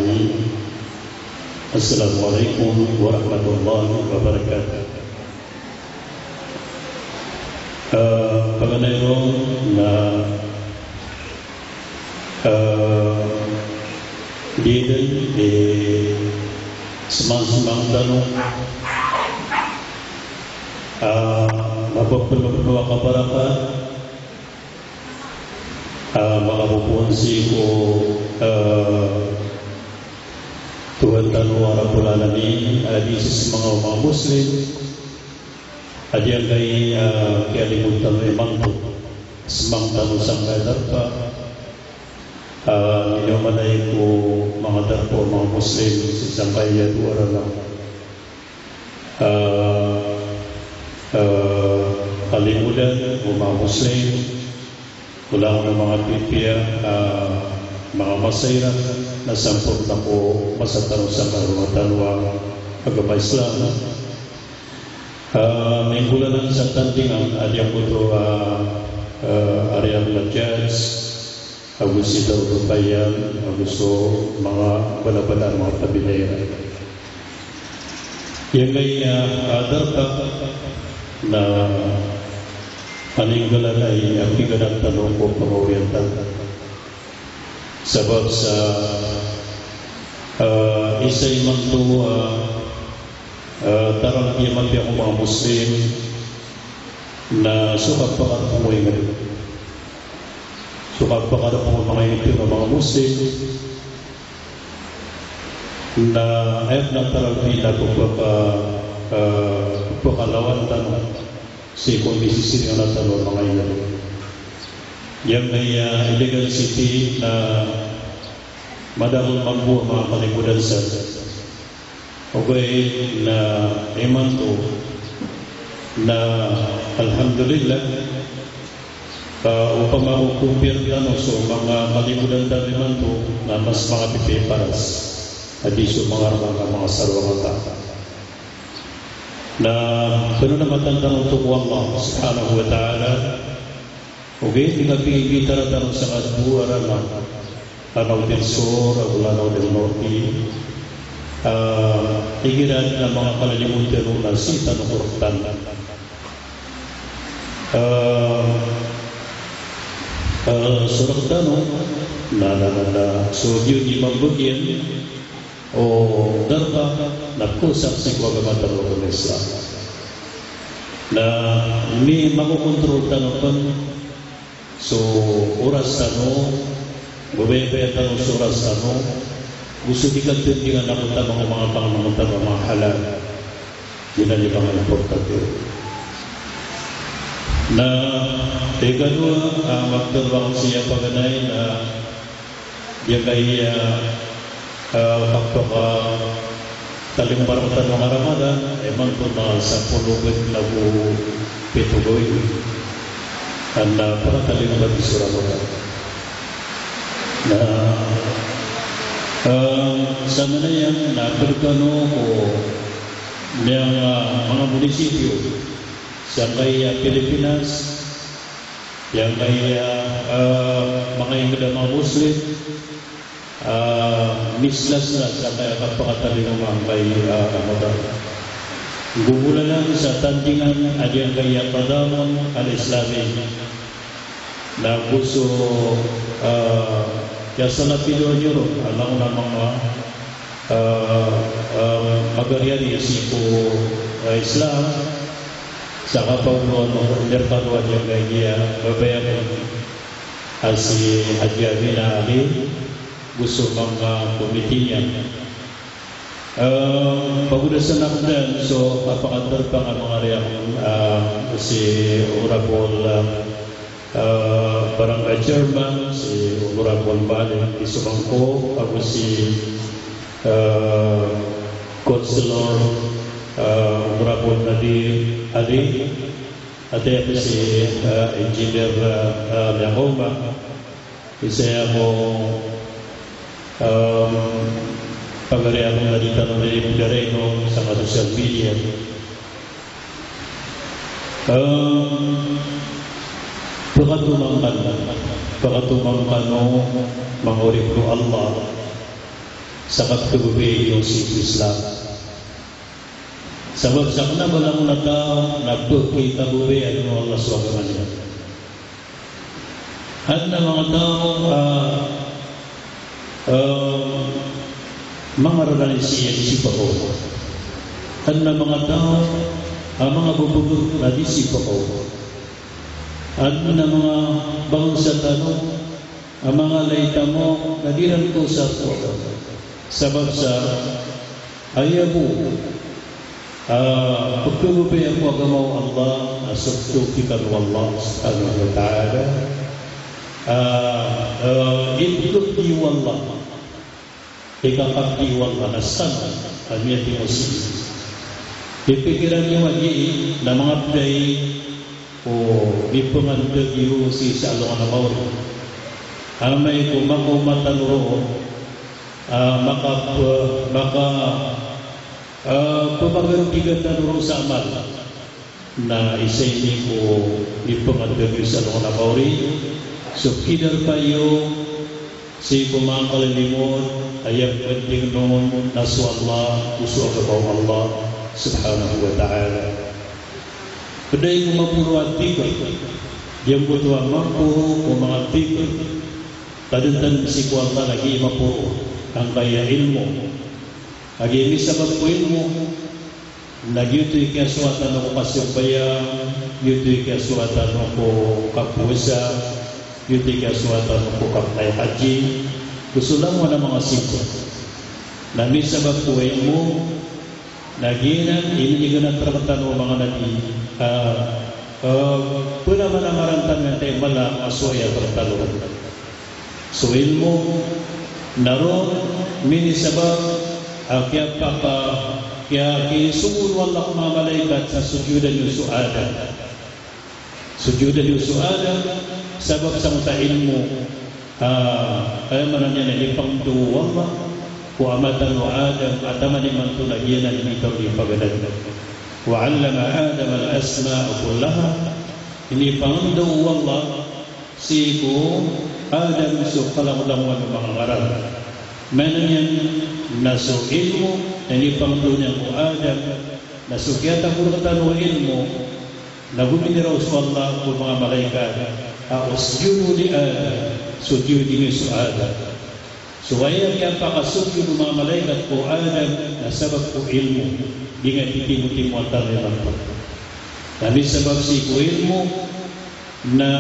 أجمعين. السلام عليكم ورحمة الله وبركاته. Paganayon na diyan semang tanong mapapulwa kabaraka makapupunsi ko Tuhan tanwa Rabbul Alamin adisis mga Muslim adyan kay kialimutan memang semang tanong sang darpa inomanay ko mga darpo mga Muslim sa kaya duwara lang kalimutan mga Muslim kulang ng mga pipia mga masayran na sampung na po masatanong sa karumatanwa agama Islam may bulanan sa tandingan adyang puto area Lajaz Agus ito rupayan Agusto mga balabalan mga tabilera yang ay darpa na paninggalan ay ang biganang tanong ko pang-oriental sebab sa isay man to tarang iyaman biya ko mga Muslim na sukat pakarapungoy ngayon sukat pakarapungoy mga ito ng mga Muslim na ayat ng tarang pila pagpakalawan tanong si kondisi sini na tanong mga ito yang ay illegal city na madamon mambu mga kalimutan sa okay na iman to na alhamdulillah upang makukumpir ano so mga kalimutan dan iman to na mas mga pipiparas adiso mga sarwang tata na kuno na matandang untuk Allah subhanahu wa ta'ala okay, tinggal pinipitara tanong sa kasbuha naman Lanao del Sur, Lanao del Norte igiran ng mga kalalimutan ng nasita ng Quran surat tanong na so yun imang bagyan o darba na kusak sa kawagamatang ng Islam na may makukontrol tanong pan so oras tanong bubebe tanong sa oras tanong gusto dikatin dengan ako tanong mga pangamangan mga halal yun ang ibang importante na ikadua magdalawang siya paganay na yung kaya pagpaka taling parang tanong Ramadan emang po na sa pulugod na po pitugoy anda para taling berbisura na sama na yan naberkano ko ng mga munisipyo sa kaya Pilipinas yang kaya mga mga Muslim mislas na sa kaya kapakatali ng mga kaya Ramadan gumula lang sa tandingan at yang kaya Tadamon al-Islami na gusto kaya sa napilo nyo alam na mga magarian isipo Islam sa kapagluan ng merkaduan yung kaya babayan si Haji Amina Ali gusto mga komitinya pagudasan nakdan so kapakandar pa nga mga riyang si Urabol barangay chairman si Urabol Bali isumangko ako si Councilor Urabol Nadir Ali at ako si Engineer Yangoma isa ako pagari akong nalita ng Nalimugareno sa mga social media pagkatumangkan mangurip ko Allah sakat kebubi yung si Islam. Sebab sakna balang natau nakto kita bubi anu Allah swt. Anna mengatau mengarorganisasi yang sipaho. Anna mengatau mga bubur tadi sipaho. Anna mga bangsa tanong mga laitamo nadiran ko sa sebab sa ayabu pagkububi ako agamaw Allah asuktu kita Allah subhanahu wa ta'ala ibtukdi wallah ikakabdi wallah nasan almiyati muslim dipikiran niya wagi na mga pday o dipangandagyo si sa alungan na mawari amay kumako matanuro maka pumagarugigan na nuro sa amal na isa ini ko dipangandagyo sa alungan na mawari. So kidar kayo si kumangkalilimot ayat penting nun nasu Allah usu agabaw Allah subhanahu wa ta'ala. Pedai kumapuro at tigil yang butuh mampu kumangat tigil tadantan si ku Allah lagi mapuro ang kaya ilmu lagi misabag ko ilmu nagyutoy kaya suwatan ako kasyupaya yutoy kaya suwatan ako kapusa yuti kaswatan mukukap ay haji kusulang mo na mga siko na misabag kuway mo naginan inigigan at rakatan mo mga nabi puna manamarantan nga tayo mala asoya rakatan so ilmo naroon minisabag kaya paka kaya kisungul wallah mga malaikat sa sujudan yung suada sujudan yung suada sebab sama ilmu ayamanan yang dipangdu Allah wa amatan wa adam atamani mantu lagiana ini tahu pagadan wa 'allama adam al-asma'a kullaha ini pangdu Allah siku adam su kalam wa mangaran mananya nasu ilmu ini pangdunya ku adam nasu kita kuratan ilmu nagumi ni Rasulullah ku mga malaikat usjudu li Adam sujud ini Adam supaya yang pakasujud mga malaikat ko Adam na sabab ko ilmu dengan titim-titim antar yang tapi sebab si ko ilmu na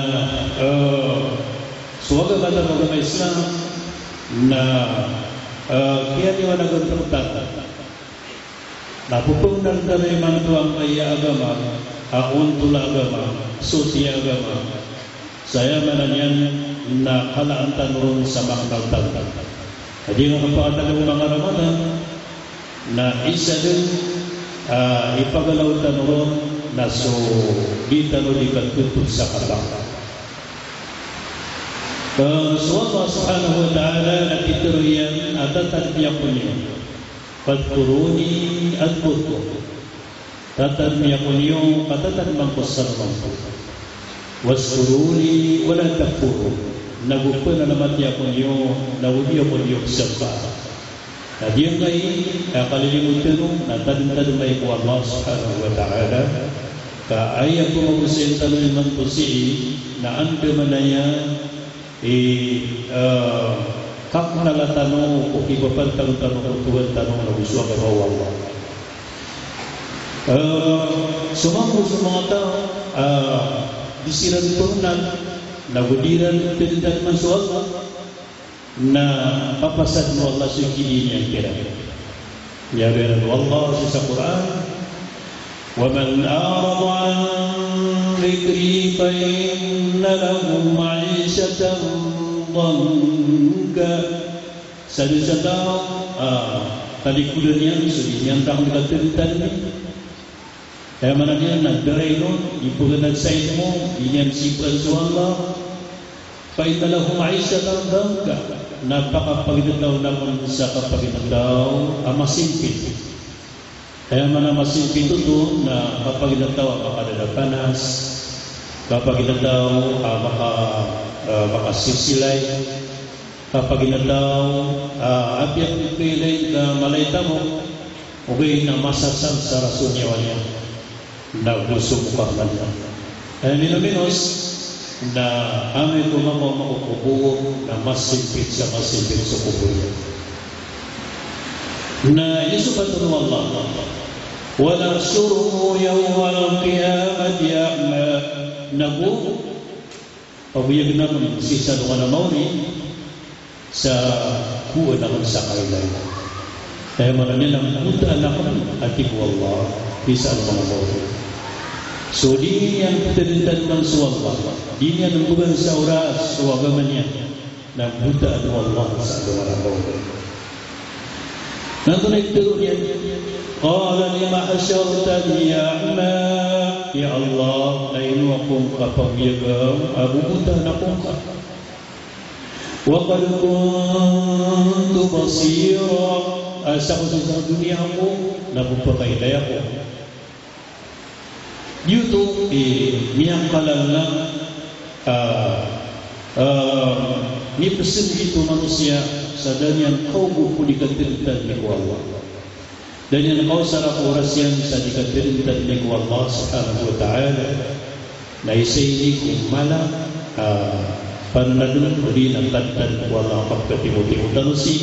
suwaga kata agama Islam na kaya di mana gertak na pupungdan dari mantuang kaya agama auntul agama suci agama saya menanyakan na kalaan tanurun sa mga kaltang. Jadi mengapakatan ng mga Ramadan na isa din ipagalaw tanurun na so di tanur ikatutup sa kabang. So Allah subhanahu wa ta'ala nakituruyan atatan niya po niyo Fadkuruni adkurku Tatan niya po niyo katatan mangkusar mangkusar waskuruni wala takfuru nagupana naman niya po niyo nawudiyo po niyo sabba na diyan ngayon kalilimutan na tadumay po Allah subhanahu wa ta'ala ka ayaw po magusin tanong ng tusi na ando manaya kap nalatano o ibapan tanong o tuwan tanong na gusto ka ba Allah sumangko sa mga tao disiran turunan nagudiran tindakan mansuat na papasad mo Allah suci yang kira ya beran Allah sa Quran wa man a'rada an dhikri fa inna lahu ma'ishatan dhanka sadisata tadi kudunya sudinya tang dikatakan kaya mananya nagdaray nun, ipuganag sa mo, inyan sipan sa Allah, paitalahu ma'isatan dhanka, napakapagdadaw naman sa kapagdadaw, masimpit. Kaya manamasimpit ito na kapagdadaw makadadapanas, kapagdadaw makasisilay, kapag inadaw abiyang pipilay ka malayta mo okay na masasal sa rason niya na gusto mo karman ay minuminos na amin ko makukubuo na masipit sa kubo niya na isubatun Allah wala suruhu yawmal qiyamati a'ma nabu pabuyag naman sisa doon na mauni sa kuwa naman sa kailay kaya marami lang buta anak at Allah bisa naman mauni so di yan perintan ng suwallah di yan ang bukan sa oras suwagaman niya na buta Allah sa doon na mauni nanto nagturo niya qala lima hasyartani a'ma ya Allah lain wakong kapagyagang abubutan akong ka wa qad kuntu basira asa ko sa dunia ko napupakailay ako dito miyang kalala ni pesan itu manusia sadanya kau buku dikatirintan ni Allah dan yang kau sarap oras yang sa dikatirintan ni Allah subhanahu wa ta'ala na isa ini kumala pananadun uli ng tatan ko Allah pagkatimutin tanusi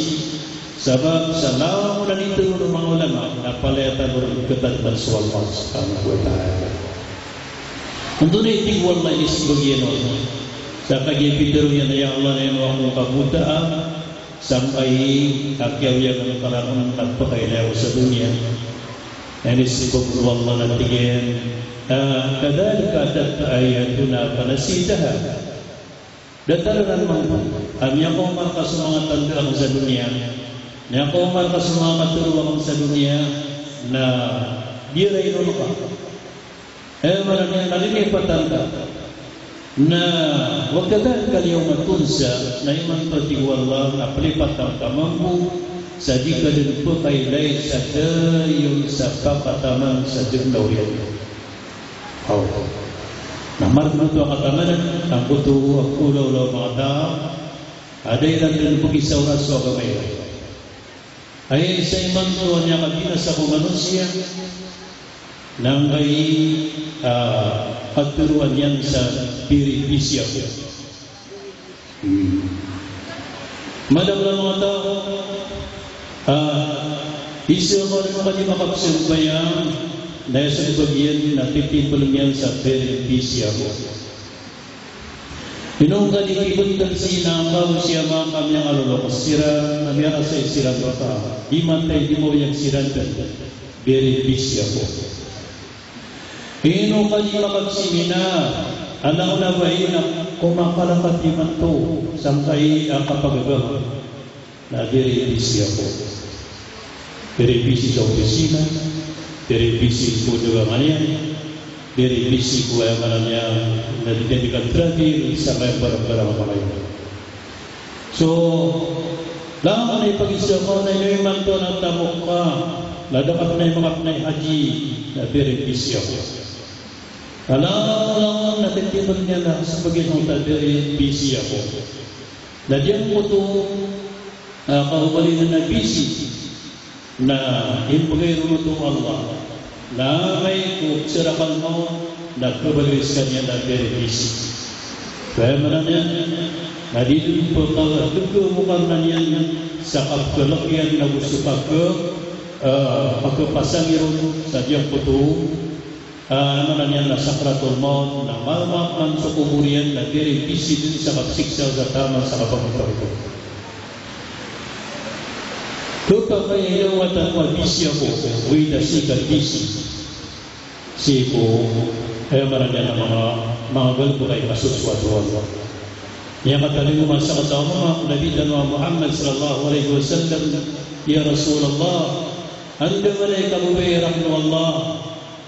sabab sa lawa mo na nito ng mga ulama na palayatan mo ng katatan sa Allah subhanahu wa ta'ala untuk itig wallah is bagian sa kagipitero yan ya Allah na yan ang kabutaan sampai akyau yang karang nagpakailaw sa dunia and isibog wallah natigyan kadalika adat ayatuna panasitaha dataran naman amya ko marka sa mga tandaan sa dunia niya ko marka sa mga maturuwang sa dunia na diray no ka maraming nalilipatan ka na wakadhalika al-yawma tunsa na iman pati wallah na palipat ang kamambu sa di ka din po kailay sa dayon sa kapataman sa jenglaw yan na marmatu ang katamanan ang buto ang ulaw mga tao aday lang din po isaw na sa kamay ay sa iman to niya kabina sa kumanusia nang ay pagturuan yan sa biribisya ko. Madam lang mga tao, isa mo rin mga makapagsabayan dahil sa bagyan na titipol yan sa biribisya ko. Inong kalikibot ng sinamaw siya mga kamyang alulokos sira na mayroon sa isiran ko ka. Di man tayo di mo yung siran ka. Biribisya ko. Ino kali makagsimina anak na bayi na kumakalakat iman to sampai ang kapagagawa na direvisi ako direvisi sa opisina direvisi ko juga manian direvisi ko yang mananya na dijadikan terakhir sa may barang-barang mga yun so lang ay pag-isya ko na inuman to ng tamok ka na dapat na yung mga pinay haji na direvisi ako alam natitipan niya na sebagai nota dari bisi ako. Na diyan ko to kahubalin na bisi na impagay mo to Allah na may kuksirakan mo na kabalis niya na dari bisi. Kaya mananya na dito po tutubukan na niya sa kapkalakyan na gusto pagkapasangirun sa diyan ko to naman niya na sakratul maut na malmakman sa kuburian na direvisi din sa kapsiksa sa tama sa kapagpapagpapag. Tuka kaya yung watan wabisi ako, wida si kabisi. Si ko, kaya maranya na mga galpo ay masuswado Allah. Yang kataling mo sa katama, Nabi dan Muhammad sallallahu alaihi wasallam, Ya Rasulullah, anda malay kabubay rahmu Allah,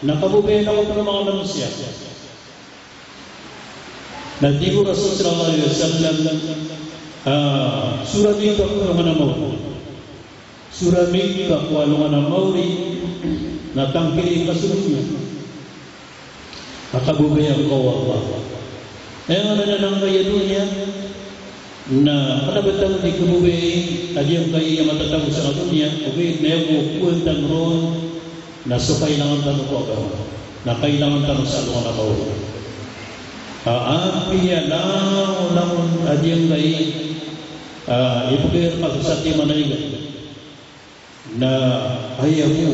nakabubayan ako ng mga manusia. Nadigo Rasul sallallahu alaihi wasallam surah mika ko ng mauri. Surah mika ko ng mauri na tangkili kasunod niya. Nakabubayan ko Allah. Ngayon na nang kaya dunia na kanabatang di kumubay adiyang kaya matatang sa dunia okay nebo kuwentang ron na so kailangan tanong ko agama na kailangan tanong sa alungan na bawal apiya lang adiyang kaya ibigay sa tima na ilan na ayaw mo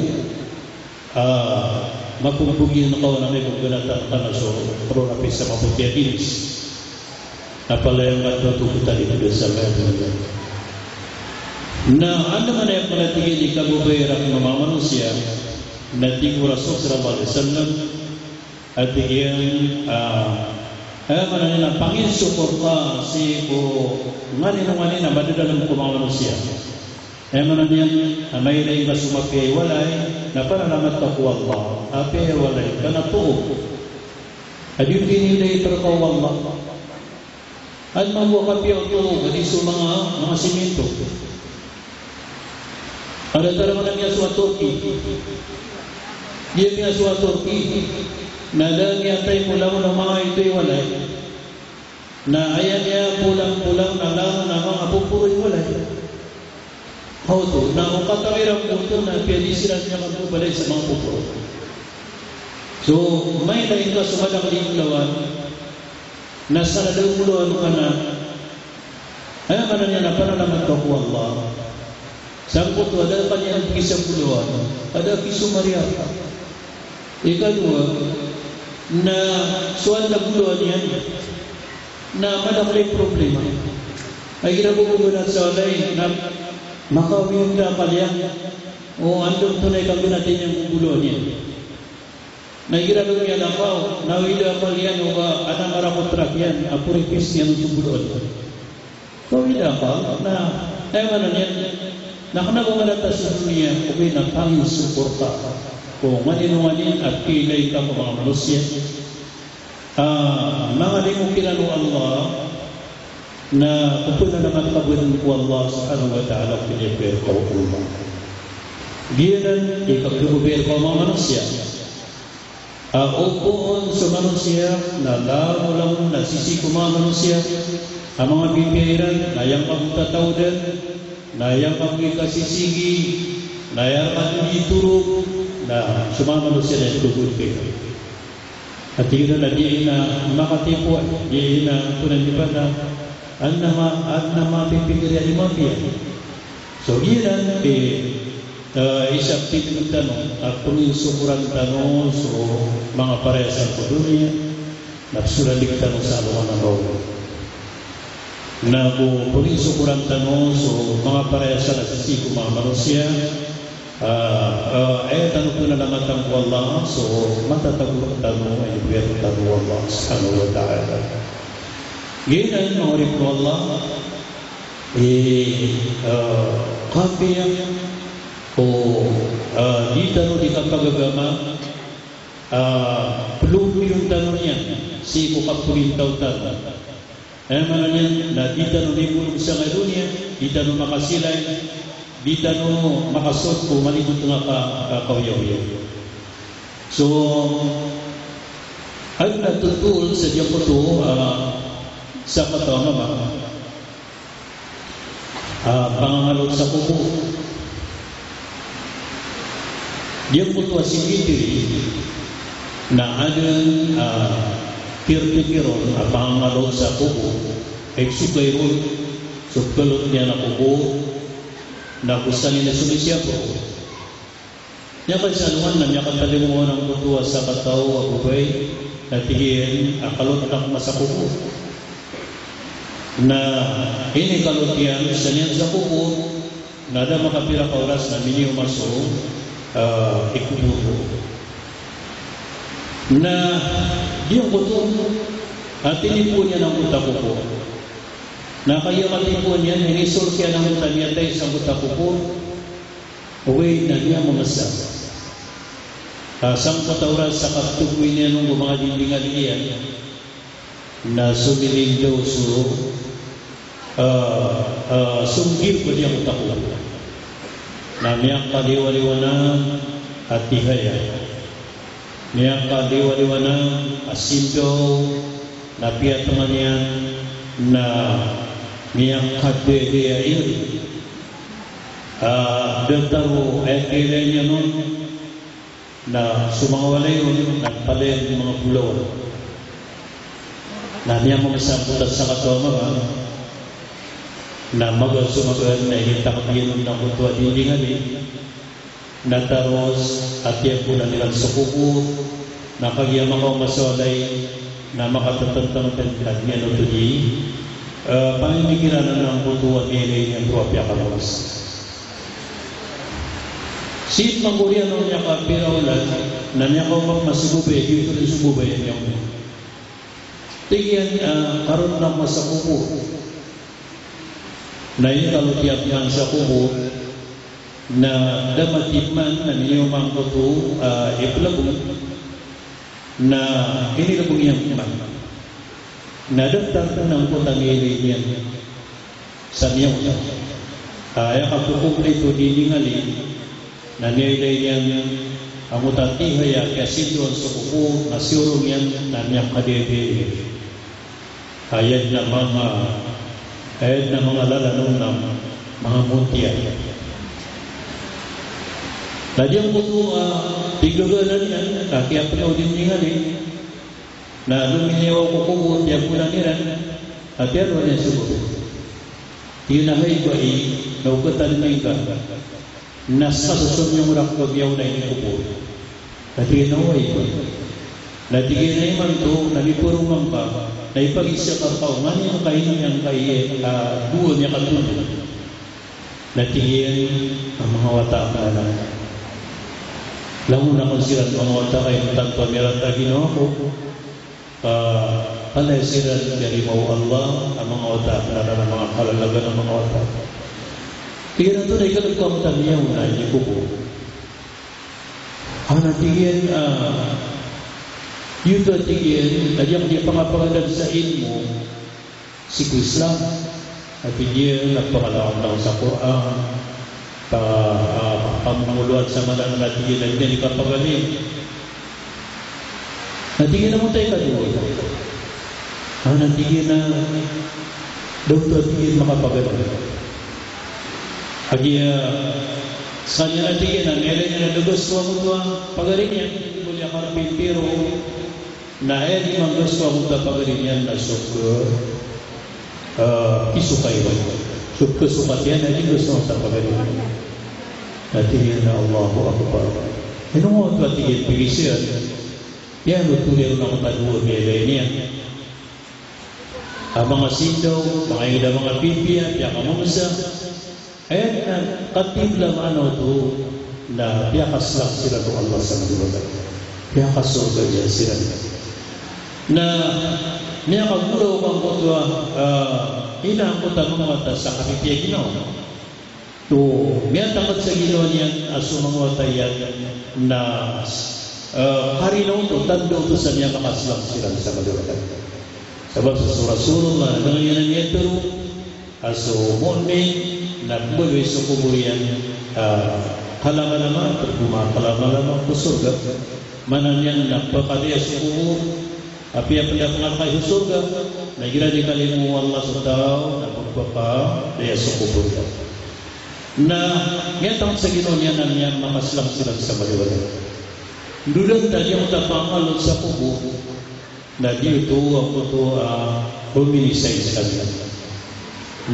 makumpugin na kawan na may pagganatan ka na so pero napis sa mabuti at inis apalayang matutukutan ito sa mga na ano man ay palatigin di kabubayrak ng mga manusia na tingin Rasul sallallahu alaihi wasallam at tingin man na pangin suporta si ko ngani na madadalang ko mga manusia man yan may laing kasumapay walay na panalamat ka ko Allah ape walay ka na to at yung pinilay pero ko Allah at mabuha kapiyaw ito kadiso mga simento. Ada talaga niya sa Turkey. Dia niya sa Turkey. Nada niya tayo mula ng mga ito'y walay. Na ayan niya pulang-pulang na lang na mga pupuro'y walay. How to? Na kung katawirang puto na piyadisiran niya magpubalay sa mga pupuro. So, may lain ka sumadang lilawan nasa dalam muluan kana ay mana niya na panalamat ko Allah sangkot ada kanya kisah muluan ada kisah Maria ikadua na soal na muluan yan na madaming problema ay ginabubunan sa alay na makawin ka kaliang o andong tunay kami natin yung muluan yan Nagira dulu yang nakau, nawida kalian oba anak orang terakhir, apa repis yang sebelum. Kau tidak apa, nah, mana ni? Nak nak mengadat dunia, kau nak tangis suporta. Kau manin api lagi kamu manusia. Mga dimukilan Allah na kupuna naman kabunan ko Allah subhanahu wa ta'ala pinipir ko Allah. Giyan ikakubir ko mga manusia. Upuan sa manusia na lalo na sisi ko mga manusia ang mga pipiran na yang magtatawdan na yang magkasisigi na yang magditurog na sa mga manusia na itugod kayo at yun na diin na makatipuan diin na tunan di ba na ang mapipigirya ni mafia so yun na isang titig tanong at pangisukuran tanong so mga parehasan ko dunia napsulalig tanong sa aluan ng bawal na po pangisukuran tanong so mga parehasan at sisi mga manusia tanong ko na lang ang Allah so matatagot tanong ay biyat tanong Allah subhanahu wa ta'ala ganyan mga rin ko Allah kapiya di tanong di kapagagama belum yung tanong niya si Pukapulintau tanong mana niya na di tanong di bulong sa dunia di tanong makasilay di tanong makasot ko malibot nga kauyaw-yaw so ang natutul sa diyan ko to sa katama pangangalot sa kubo dia butuh sendiri na ada kir-kiron abang ngalog sa kubo eksukairon sukalot niya na kubo na kusanin na sumisya po niya kasi anuman na niya katalimuan ang butuh sa kataw akubay na tigil akalot na masa kubo na ini kalot yan sa niyan sa kubo na ada makapira ka oras na mini umaso ikuburo na diyang buto at tinipo niya ng utakupo na kaya matipo niya hinisol siya ng uta niya tayo sa utakupo uwi na niya mamasa sang patauras sa kaktukoy niya nung mga dindingan niya na sumiling daw sunggip ko niyang utakupo na niyak kaliwaliwanang at tihaya niyak kaliwaliwanang asindaw na piyatungan niya na Niyang kadde dia ini dataru ekilenya nun na sumawalay nun nagpalay ng mga pulau na niya mamasamputan sa katoma na magasumagan na hitakapin ng kutuwa dindingan na taros at yan po na nilang sukuko na kagyamang ko masolay na makatatantang tentad niya no tudi pamimikiran ng kutuwa nilay niyang tuwapya karos sit magurian ng niya kapiraulan na niya ko magmasugubay dito rin sugubay niya tingyan karoon ng masakuko na ini kalau tiap man sa kubo na damatip man na niyo mang kutu iplabong na inilabong yang man na daftar ng putang iliyan sa niyo kaya kapukong ito diningali na nilay yang amutan tihaya kasi doon sa kubo na siyurong yan na niyang kadede ayat na mga lalanong ng mga muntiya. Lagi ang puto tigagalan yan, kaya pinaudin niya na luminiyaw ko kubot, yan po lang niran, at yan wala sugot. Tinahay ba naugatan na ika, nasa susum yung rakbagyaw na inikubot. At ginaway ba? Natigin na man ito, nalipurungan pa, na ipag-isya ka pa, man yung kahinang kay duon niya katulad. Natigin ang mga wata ka na. Lango na kung sila mga wata kayo tanpa meron na ginawa ko. Panay sila dari mau Allah, ang mga wata ka na mga kalalaga ng mga wata. Tigin na ito na ikalagpamutan niya na hindi ko po. Ang natigin yun doon tingin, nagyang dia pangapangalan sa ilmu, si Islam, at dia nagpangalaman daw sa Quran, pamumuluan sa malang natigin na hindi kapagaling. Natigin na mo tayo kaduwa. Natigin na daw ito tingin makapagaling. Agi sa kanya natigin na meron niya na lubos ko mo ito pagaling niya. Muli akarapin pero na ay mang gusto akong tapagarin yan na suka kisukay ba suka sukat yan ay gusto akong tapagarin natingin na Allahu Akbar ano mo ito atingin pigisir yan utulir na akong taduwa nilay niya mga sindaw mga ida mga pipiya piya kamamasa ayan katib lang ano ito na piyakas lang sila ng Allah sa mga piyakas surga dyan sila na niya kagulaw kang kutwa hinang ko tanong mga sa kapipya ginaw to niya takot sa ginaw niya aso mga watayan na harinaw to tando to sa niya makaslang sila sa maliwatan sebab sa Rasulullah dengan yan niya ito aso mu'min na buwi sa kuburian kalama-lama terguma kalama-lama ke surga mana niya napakadaya sa kubur api yang pendapat kai surga nagira di kalimu Allah subhanahu na pagpapa daya sukubur na ngetang sa ginonya nanya makaslang sila sa maliwala dulang tadi ang tapangal sa kubur na dito ako to huminisay sa kanila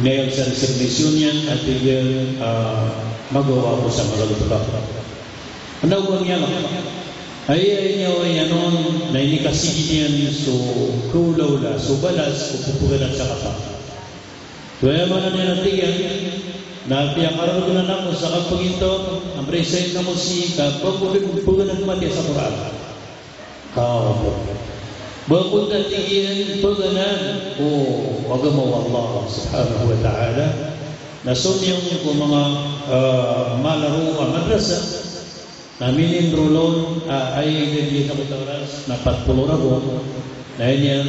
ngayon sa servisyon yan at yung magawa ko sa malalutak ano ba niya ay niya yanon na inikasihin niya so kulaw la so balas o pupuganan sa kata kaya man niya natigyan na piyakaroon ko na namo sa kapaginto ang present na mo si pupuganan mati sa Quran bakit natigyan puganan o wagamaw Allah subhanahu wa ta'ala na sumiyong ko mga malaro ang madrasa namin enrolon ay hindi na kutaras na 40 rabo na yan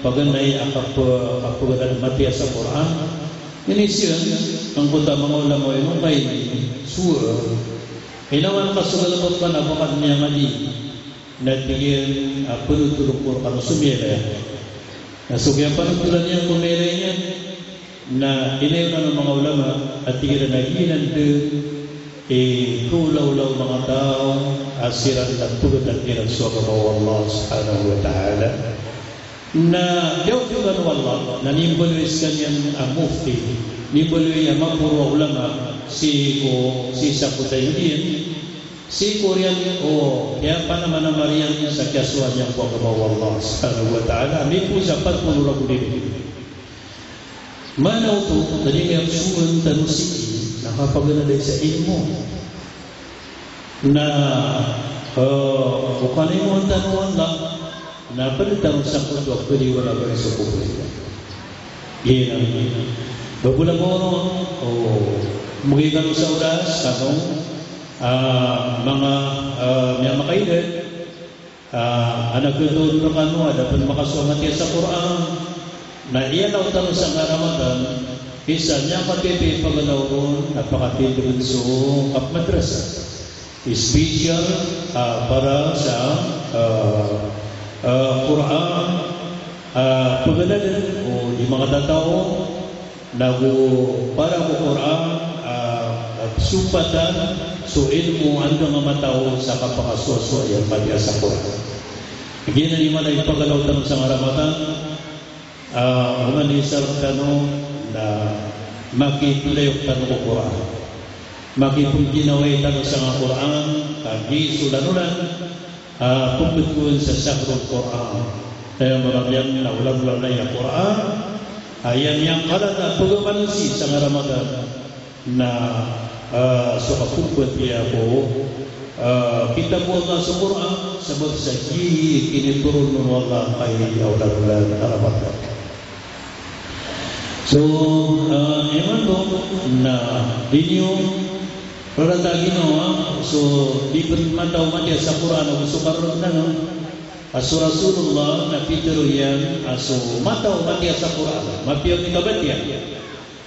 paganay ang kapugadan matiya sa Quran inisyon ang kuta mga ulamo yung kay suwa hinawan kasugalamot ka na bakit niya mali natigil penutulog po kang sumira na sugyan panutulan niya kumere niya na inayunan ng mga ulama at tigil na naginan din kulaw-law mga tao asiran at tugad at kinagsuwa ka Allah subhanahu wa ta'ala na jauh-jauh Allah na nimbaluis kanyan ang mufti nimbaluis ang mapuro ulama si Sakutayudin si Korean kaya pa naman ang Marian sa kasuan niyang po ka Allah subhanahu wa ta'ala may po sa 40 rabu din manaw to tadi nga suwan tanusiki nakapaganaday sa ilmo na bukan mo ang tanuan lang na palitan sa kuto pwede wala ba sa kuto yan bagulang mo magigan sa oras kanong mga makailan anak ito ng dapat makasumat sa Quran na iyan ang tanong sa Ramadan isa niya katiti pagalaw napakatindi so kapmadrasa special para sa Quran pagalalan o di mga tao para ko Quran supatan so ilmu ando nga matao sa kapakaswaso ayan pati sa Quran again na naman ay pagalaw tanong sa Ramadan humanisar tanong na makitulayok tanong ko Quran makipagginaway tanong sa Quran kagi sulanulan pagkutuan sa sakrong Quran kaya maraming na ulang-ulang na yung Quran ayan yang kalat na pagkamansi sa Ramadan na sukapugbat niya po kita po na sa Quran sabag sa kiniturun ng Allah kay ulang-ulang na Ramadan. So, eman to na dinyo rarata ginawa so di mataw man sa Quran o sukarod na no aso Rasulullah na pitero yan aso mataw man sa Quran mapiyaw ni kabatya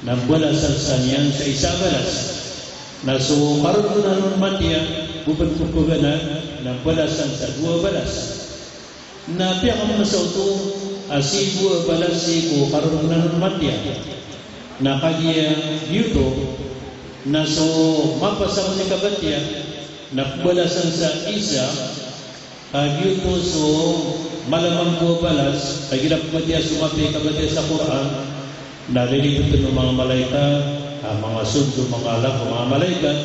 na balasan sa niyan sa isa balas na so karod na nun matya bupan kukuganan na balasan sa dua balas na piyak mo na sa uto asibu balasi ko karun nan matya na kaya yuto na so mapasama ni kabatya na balasan sa isa yuto so malamang ko balas ay gilap matya sumapi kabatya sa Quran na lilipot ng mga malaikat mga sundo mga alam mga malaikat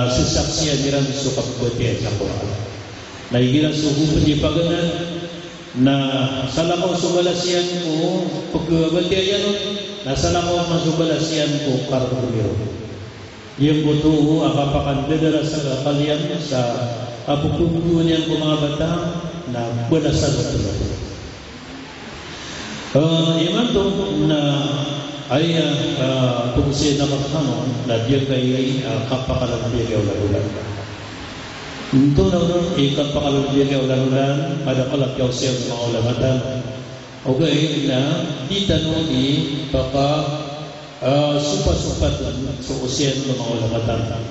sasaksiyan nilang so kabatya sa Quran na igilang suhupin di paganan na salakaw subalasian ko pagbabaltiyan na salakaw masubalasian ko karumiro yung buto akapakandadara sa kalian sa apupupuan yan ko mga bata na balasan ito iman to na ay tungsi na kakano na diya kay kapakalandiri o lalulan ito na ulo, ikat pakalalagyan niya ulan-ulan, madakalak yaw siya ng mga ulamatan. Okay, na di tanong di baka supat-supat sa usyan ng mga ulamatan.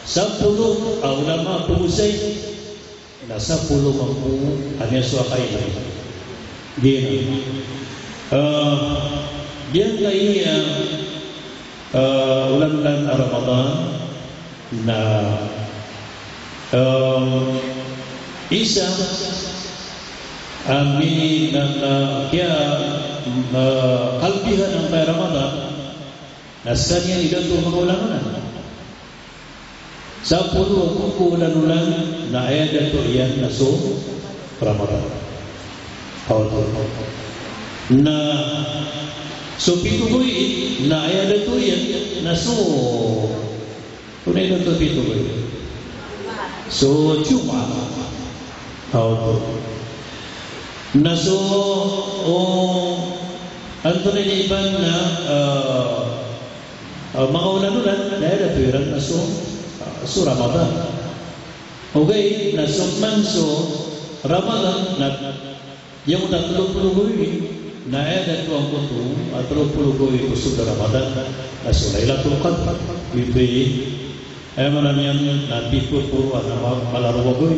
Sa pulo, ulama pugusay, nasa pulo ang pulo, anya suakay. Diyan. Diyan kay ulan-ulan Ramadan na isa amini na kaya kalbihan ng kay Ramadan na sa kanya ilang tumakulangan sa pulo kukulan-ulan na ayat ito iyan na so Ramadan na so pituloy na ayat ito iyan na so tunay na ito pituloy so Jumat na so Anthony ni Iban na mga ulan-ulan dahil natuiran na so Ramadan okay na so manso Ramadan na yung 30 na ayat ito ang kuto at 30 ito sa Ramadan na so Lailatul Qadr ibi ay maraming natipot po at malarawagoy.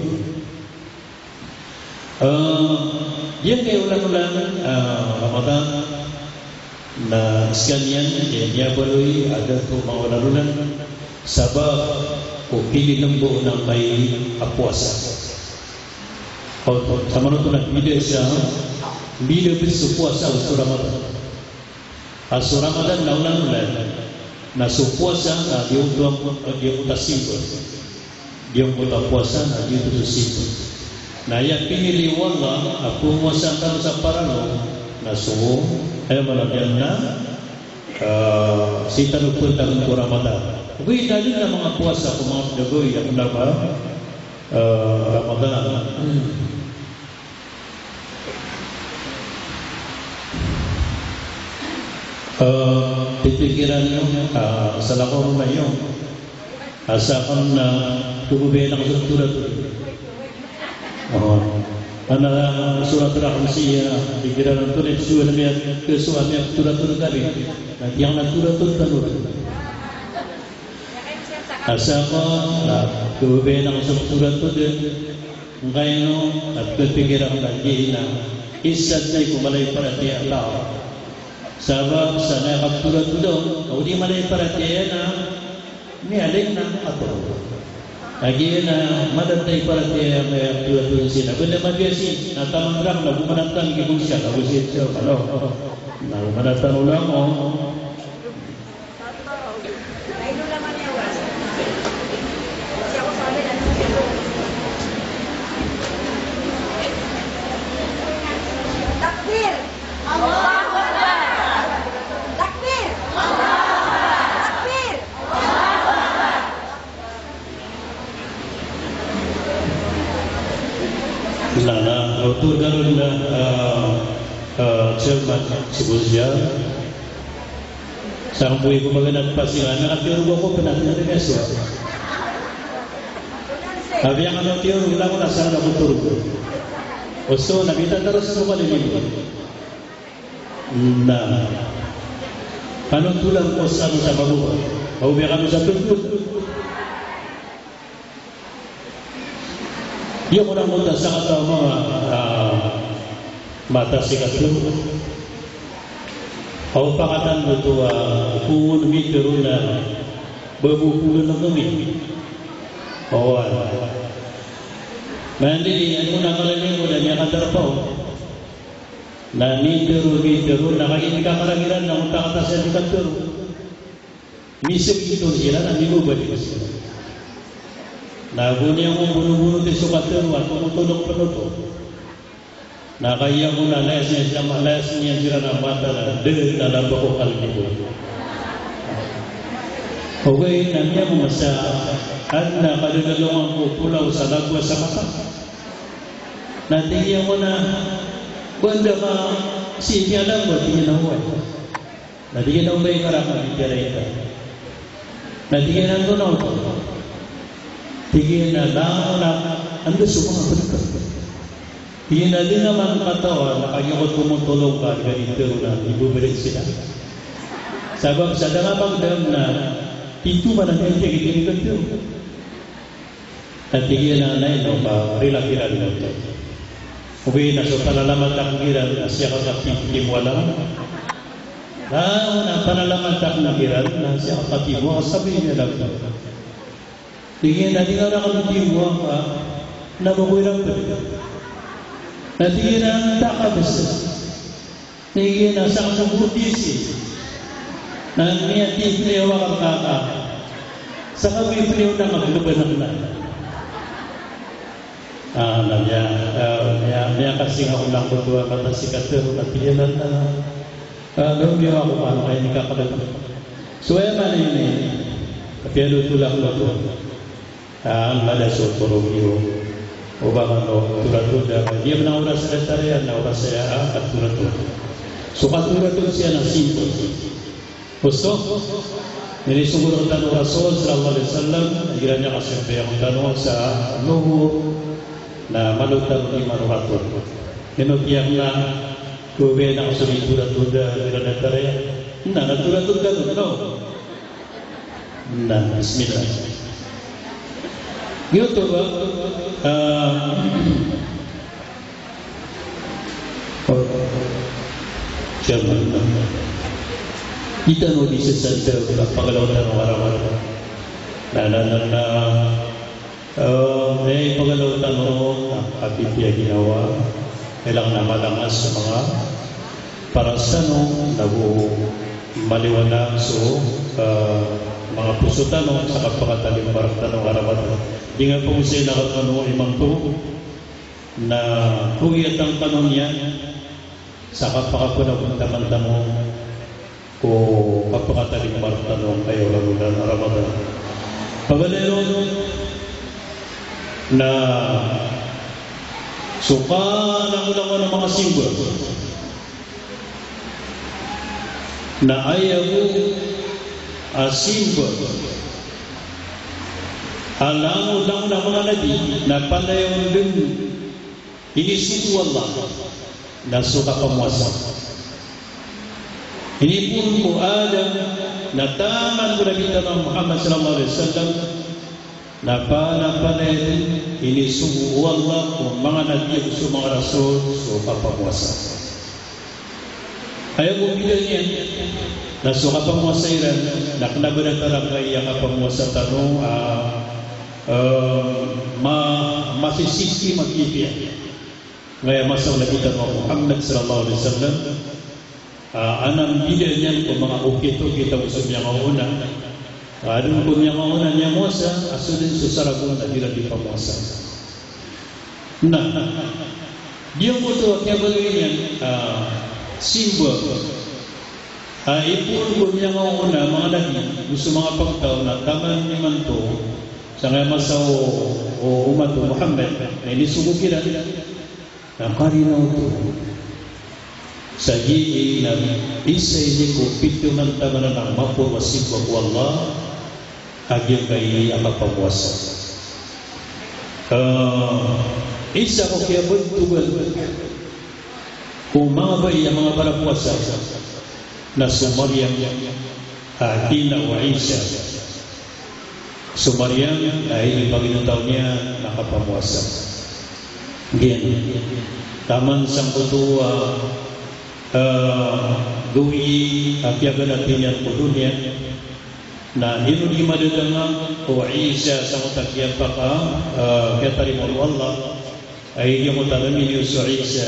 Yan kay ulan-ulan Ramadan na sekalian dia baloi ada tu mawalalunan sabab ko pili lembo na may apuasa o sama tu nak bila siya bila bisu puasa usul Ramadan asal Ramadan naulan na su puasa na dia utasimbo dia puasa na dia utasimbo na ya pinili wala aku muasan sa parano na su ay malagyan na si tanupun tahun Ramadan. Uy, dahil na mga puasa kung mga pinagoy at naba Ramadan. Pipikiran nyo sa lakon na yun asakan na tububihin ang struktura ito. Ana surat Al-Hamsiyah pikiran itu sudah lihat kesuami turun kami yang nak turun asakon tubuhin ang surat itu ngayon at pikiran lagi na isat na kumalay para tiya Allah sabab sana kapturat itu kau di malay para tiya na ni alin na ato lagi na madatay para tiya may tuwa sila benda mabiasi na tamandrang na bumanatang gibong siya kabusit siya na bumanatang ulang takbir Allahu Akbar takbir takbir Lana autor garun na chairman sebutnya sang buhay ko magandang pasiran nakatiyuro ko pinatin na siya sabi ang ano tiyuro wala ko nasa na kuturo oso nabita terus mo kalilin na anong tulang ko sa mabuhay maubi kami sa tugtog yung unang munta sa kataw mga mata sikat ito o pakatan mo ito kung mitiro na babupulan ng kami o mandi ano na kalamin mo na niya katarpaw na mitiro nakain kakaragilan na unta katasan ni katuro misip ito sila na nilubalik sila nabuni ang bunuh-bunuh di sukatero at tumutulog penuto nakaya mo na lesnya sila na mata na dalam bakokal nito okay nanya mo masa na kadadalawang ko pulaw sa lagwa sa mata natingin mo na banda ka siya lang ba tingin na huwag natingin na ubay karama bitira ito natingin na tunaw tingin na anda semua berkat tingin na din naman katawa nakayakot kumutulong ka ganito na ibubirin sila sabab sa damang dam na itu man ang hindi ganito at tingin na no pa rilang-rilang na ito uwi na so panalamat ang giran na siya kakatim wala na panalamat ang giran na siya kakatim wala sabihin niya lang tingin na di nga nakalimuwa ka na mabuirang balik na tingin na takabas tingin na sa kasang budisi na niya tiflewa kang kaka sa kawiflew na maglubanan na niya kasing ako lang kutuwa kata si Katero na tingin na lumiwa ako paano kayo ni kakalaman so ay man yun tapi ada tulang lato ada sotoro iyo o baka no turatuda dia menawar sekretariat nawar saya turatu so turatu siya na sinto gusto ini sumur tanu Rasul sallallahu alaihi wasallam kiranya kasempe yang tanu sa nuhur na malutan ni manuratur ino tiyak na kuwe na usumi turatuda sekretariat na turatuda no na bismillah gitu ba chairman Kita no di sesanda pagalaw-tan araw-araw. Pagalaw-tan abibya ginawa ilang namalangas sa mga para sa nagu maliwanag so mga puso tanong sa kapakataling barak tanong araw-araw. Di nga po siya nakatanong imang to na kuyat ang tanong niya sa kapakapunag taman-tanong ko kapakataling barak tanong kayo lagudan araw-araw. Pagalero na suka ng ulang ng mga simbol na ayaw simbol alam ulang ng mga nabi na palayon din inisitu Allah na suka pamuasa ini pun ko Adam na taman ko nakita ng Muhammad sallallahu alaihi wasallam na palayon inisitu Allah kung mga nabi at mga rasul suka pamuasa ayaw mo bilang yan na suka pamuasa iran naknagunan tarangay ang pamuasa tanong masisisi magkipya ngayon masang nakita mo Muhammad sallallahu alaihi wasallam anang bilang yan kung mga ukito kita usap niya mauna adun kung niya mauna niya muasa asudin susaragon na dila di pamuasa dia mo ito kaya bagay yan simbol ipun kung niya mauna mga nabi gusto mga pagtaw na taman ni manto sa ngayon masaw o umato Muhammad na inisugog kila na karinaw ito sa hii na isa ini ko pito ng taman ng mapurwasib wa Allah agyong kayo ang mapamuasa isa ko kaya buntugan kung mga bayi ang mga parapuasa na sumaryang Tina wa Isa sumaryang dahil paginutaw niya nakapamuasa ganyan taman sang kutuwa dui akyagan natin yan po dunia na hinuli madadang o Isa sa mutakyan pa ka katarimon Allah ay yung mutalamin yung sa Isa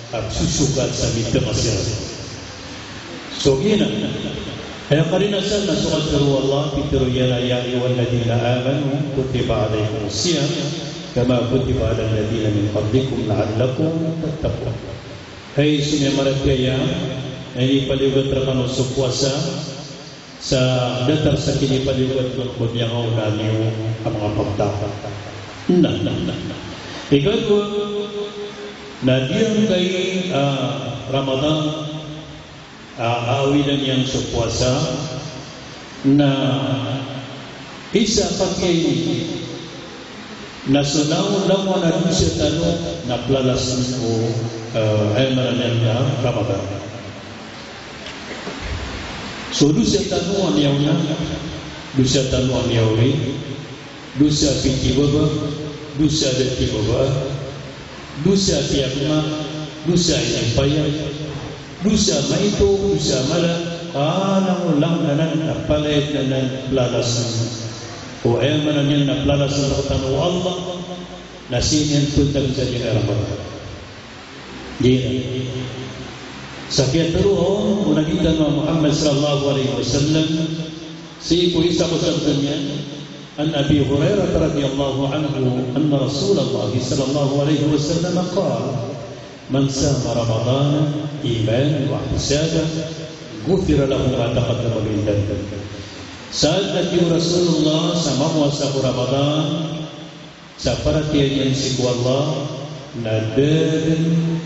at susukat sa mitmasir so ina kaya karinasan na sukat karu Allah pitiro yana ya iwan ladina amanu kutiba alaikum siyam kama kutiba ala ladina min qablikum la'allakum tattaqun ay sinemarat kaya ay paliwat rakano sa puasa sa datar sa kinipaliwat ng kunyang niyo ang mga pagtaka ikaw ko na diyang kay Ramadan aawilan niyang sa puasa na isa pagkay na sunaw lang mo na doon siya tanong na plalas mo ay maranyan na Ramadan so doon siya tanong niyaw na doon siya tanong niyaw doon siya piti baba doon siya dati baba doon siya tiyak na doon siya inapaya doon siya maito doon siya mala alam lang na palit na plalas o ay maranyan na plalas na tanong Allah na sinyan tuntag sa Ramadan Dina sakya teruhon unagitan Muhammad sallallahu alaihi wasallam si ibu isa ko sabdanya an Abi Hurairah radhiyallahu anhu anna Rasulullah sallallahu alaihi wasallam qala man sama Ramadan iman wa ihtisaban ghufira lahu ma taqaddama min dhanbihi saat Nabi Rasulullah sama puasa Ramadan sa perhatian si Allah nadan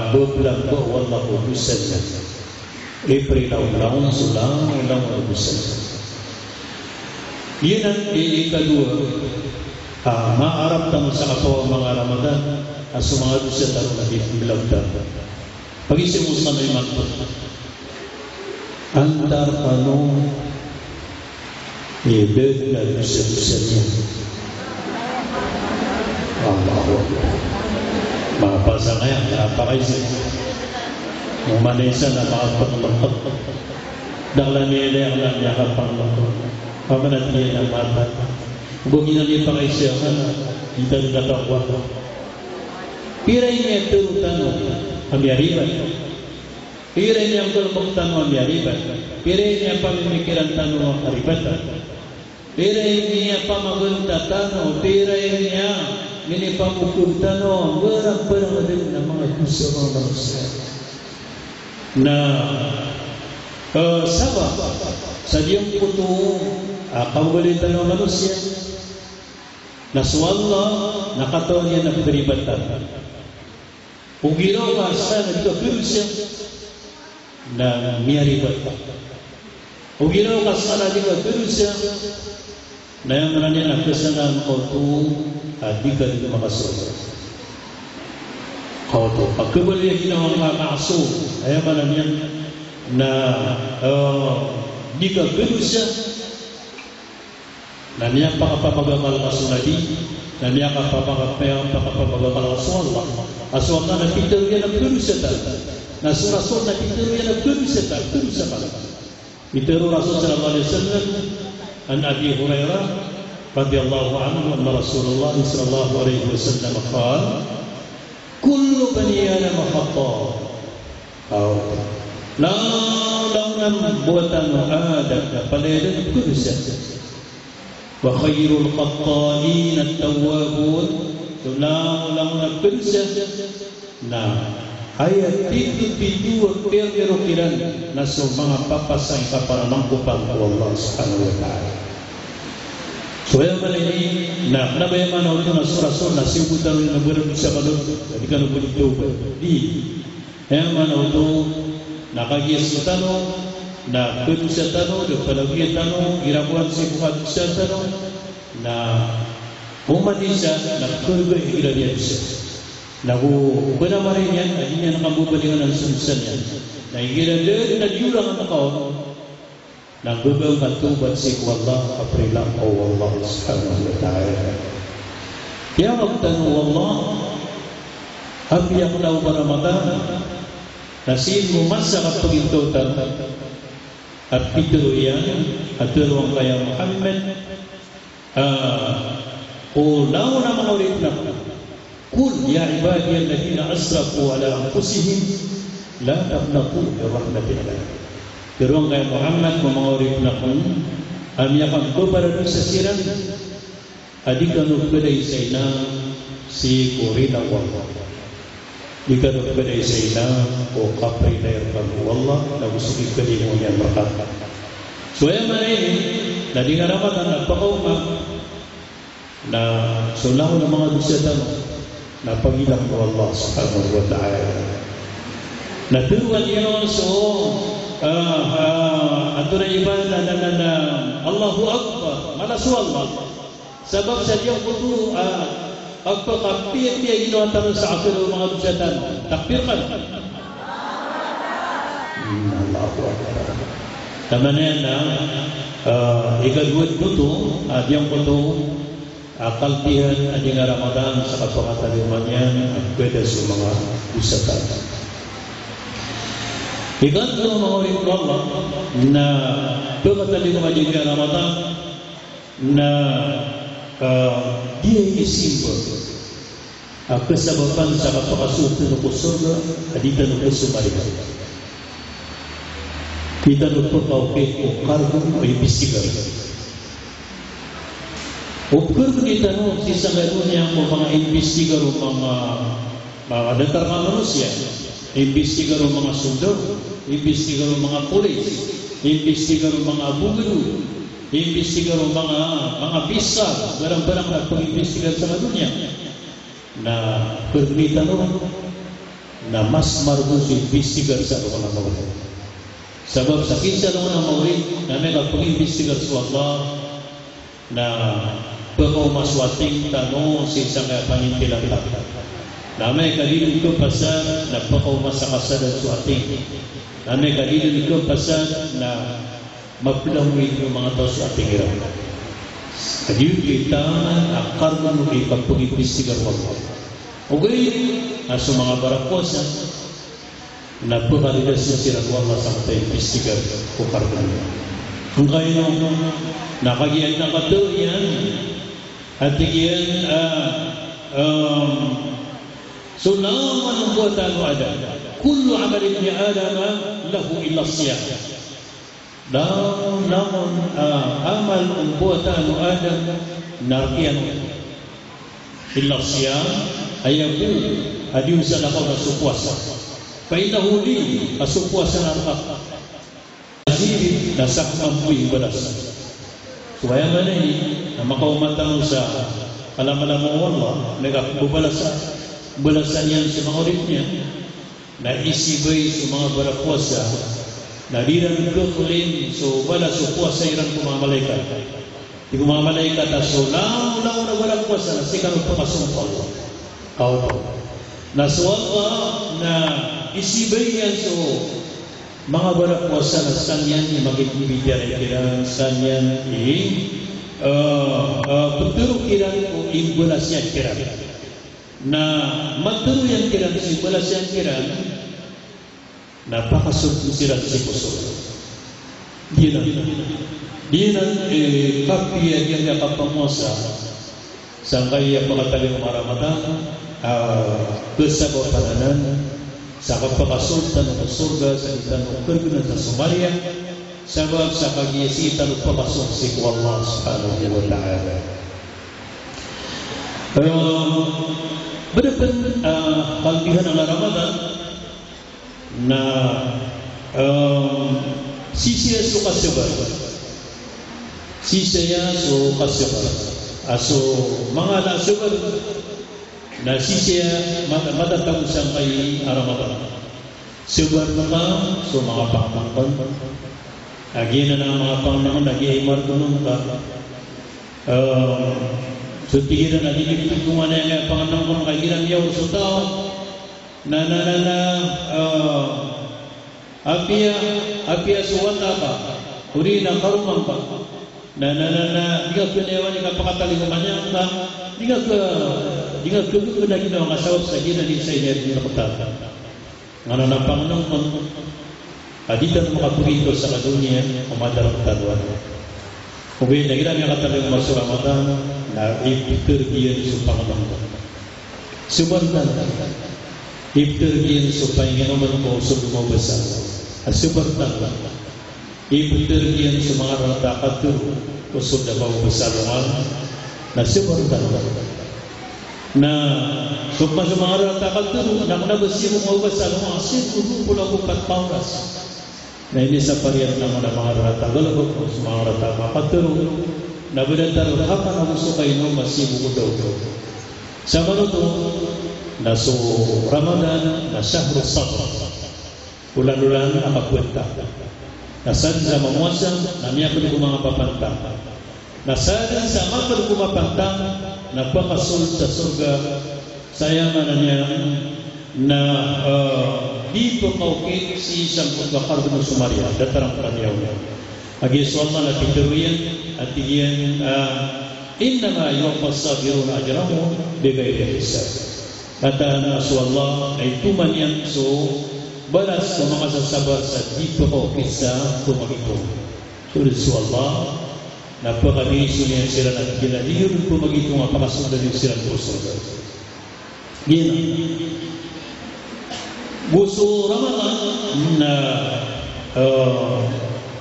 beberapa ko wallahu bisanna iprilaw sulang ulang bisanna yan ang ikadua maarap tamo sa kapawa mga Ramadan asumangad siya taro na bilagdan pag-isip mo sa may magpo antar tanong ibig na bisa niya mga palsa ngayon napakaisip umanisa na makapagpapag Dalam niya lang niya kapang lako. Pamanat niya ng mata. Bugina niya pa kayo siya kita nagkakwa. Piray niya turutano ang yariban. Piray niya ang tulmagtano ang yariban. Piray niya pamimikiran tano ang haribatan. Piray niya pamaguntatano. Piray niya minipamukutano ang barang-barang din ng mga gusto ng manusia. Na sabah sa diyang puto kabalitan ng manusia na suwalla nakataon niya ng peribatan. Kung ginawa sa nagkapiro siya na miyaribat. Kung ginawa sa nagkapiro siya na yung niya nagkasanan ko ito di ka rin makasunod. Kau ito. Pagkabali yung ginawa mga maaso ayaw ka niya na di ka piro siya na niya pakapapagamal kasunadi na niya pakapapagamal kasunod aswag na napitero yan ang pirusetan na surasol na pitero yan ang pirusetan pitero Rasul sallallahu alaihi wasallam an Abi Hurairah radhiyallahu anhu anna Rasulullah sallallahu alaihi wasallam qala kullu bani adam khata' la launan buatan Adam pada itu kudusa wa khairul qatta'in at-tawwabun launan kudusa nah ayat itu pidu perkiran naso mga papasang para mangkupan Allah Subhanahu wa taala. So yang ini na nabayman auto na surasol na sibutan na berbu sa balon di kan begitu di yang auto nakagiyasutano na kudusatano de palagiyatano irabuan si buhatusatano na umanisa na kurga iradiyansa na benamarin yan adinya nakabubalingan ng sunsan yan na igiradyan na diulang ang tao na gubaw katubat si wallah aprilang o wallah subhanahu wa ta'ala kaya magtanong wallah habiyak na Ramadan Nasib masa kapagitutan at pitero yan at tulong kaya Muhammad ulaw na mga ulit na kul ya ibadiyal ladina asrafu ala anfusihim la taqnatu min rahmatillah tulong kaya Muhammad mga ulit na kung amyakan ko para sa siran adikan upaday sa ina si Kurina wallah jika kepada Sayyidina kapri dari Allah lagu suki kelimunya berkata suaya mana ini na di Ramadan nagpakauma na sulang ng mga dusatan na pagilang ko Allah subhanahu wa ta'ala na turuan yun so ato na ibadah na Allahu Akbar malasu Allah sebab saja kudu pagpakapir dia ginawa tanong sa akhir ng mga dusatan takbir kan Allahu Akbar tama na yan na ikagwad buto yang buto kaltihan ading Ramadan sa kapakataliman yan at pwede sa mga dusatan ikatlo mga ulit ko Allah na pagkataliman ading Ramadan na dia isimbol kesababan sa kapakasuto ng surga adita ng kusumaliman kita nagpapauke o kargo o ibisigar o kargo kita no sisa gano'n niya ang mga ibisigar o mga datar na manusia ibisigar o mga sundor ibisigar o mga pulis ibisigar o mga abugado imbestigar ang mga bisa barang-barang na pag-imbestigar sa dunia na permita na mas margus imbestigar sa mga mawari sebab sa kinsa ng mawari na may pag-imbestigar sa Allah na pagkamaswating tanong sa isang panintilang na may kalilin ko pasal na pagkamasakasadan sa ating na may kalilin ko pasal na magpilawin yung mga tao sa ating hirap. Kaya kita akar na nung ipagpag-imbestigar mo. Okay, sa mga barakosa na pagalidas niya sila wala sa investigar ko kargan. Kung kayo nakagiyan na kato yan at iyan sulaman ang buwatan mo ada kullu amal ibni Adam lahu illa siyam. Namun amal ang buwatan mo Adam narkian illa siyam ayabu adiun sa nakaw na supuasa painahu li asupuasa na azib nasak mampuy balas supaya mana ini makaumatan sa alam-alam mo Allah balasan yan sa mga uritnya na isibay sa mga barapuasa na dirang kukulin so balas so puasa irang kumamalaikat di kumamalaikat so lao na barapuasa na sikarong pakasumpal na so Allah na isibay yan so mga barapuasa na sanyan yung magigibigyan sanyan betul kira ko imbulasnya kira na maturu yang kira imbulasnya kira na pakasud sirat si kusur dia kapi yang kapamosa sampai yang pengetahuan Ramadan kesabaran sa kapakasultan ng surga sa itanong kergunan sa Somalia sebab sa pag-iisitan ng papasok si Allah subhanahu wa ta'ala. Berdepan kalbihan ng Ramadan na sisiya suka sebar aso mga nasebar na sisiya matatang sampai Ramadan sebar naman so mga pangmangkan lagi na mga panahon nag-iimar tunong ka so tigiran na dinipit kung ano yung panganang kung kagiran yaw so tao na apia suwata pa uri na karumang pa na di ka kunewan di ka pakatalingumanyan ka di ka kunewan na ginawa kasawat sa gina din sa inerdi na kutata nga na panganang aditan makapurito sa kadunia umadarang taluan. Kemudian kita mengatakan masuk Ramadan, na iftirgian supang Sebenarnya iftirgian supaya nginoman ko subumo besar. Sebenarnya iftirgian sumangar takatur usud daw besar man. Na sebenarnya na sumangar takatur na besi mo besar mo asin 24 pauras. Na ini sa pariyan naman ang mga rata galagok sa mga rata makaturo na binantar hapa na gusto kayo nung masibo daw sa manuto na so Ramadan na syahrul sabr ulan-ulan akakwenta na sadya mamuasa na niya pwede mga papantang na sadya sa mga pwede kumapantang na pakasul sa surga sayangan na niya na dito kaukit si Sangkut Bakar bin Sumaria datarang peraniyaw agi sualna na pituruyan at iyan innama yuwaffas sabiruna ajrahum bighairi hisab kata na suallah ay tumanyan so balas sa mga sasabar sa dito kaukit sa tumagitong sulit suallah napakadiso niya sila na ginaliyon tumagitong apakasundan yung sila kursurga gina buso Ramadan na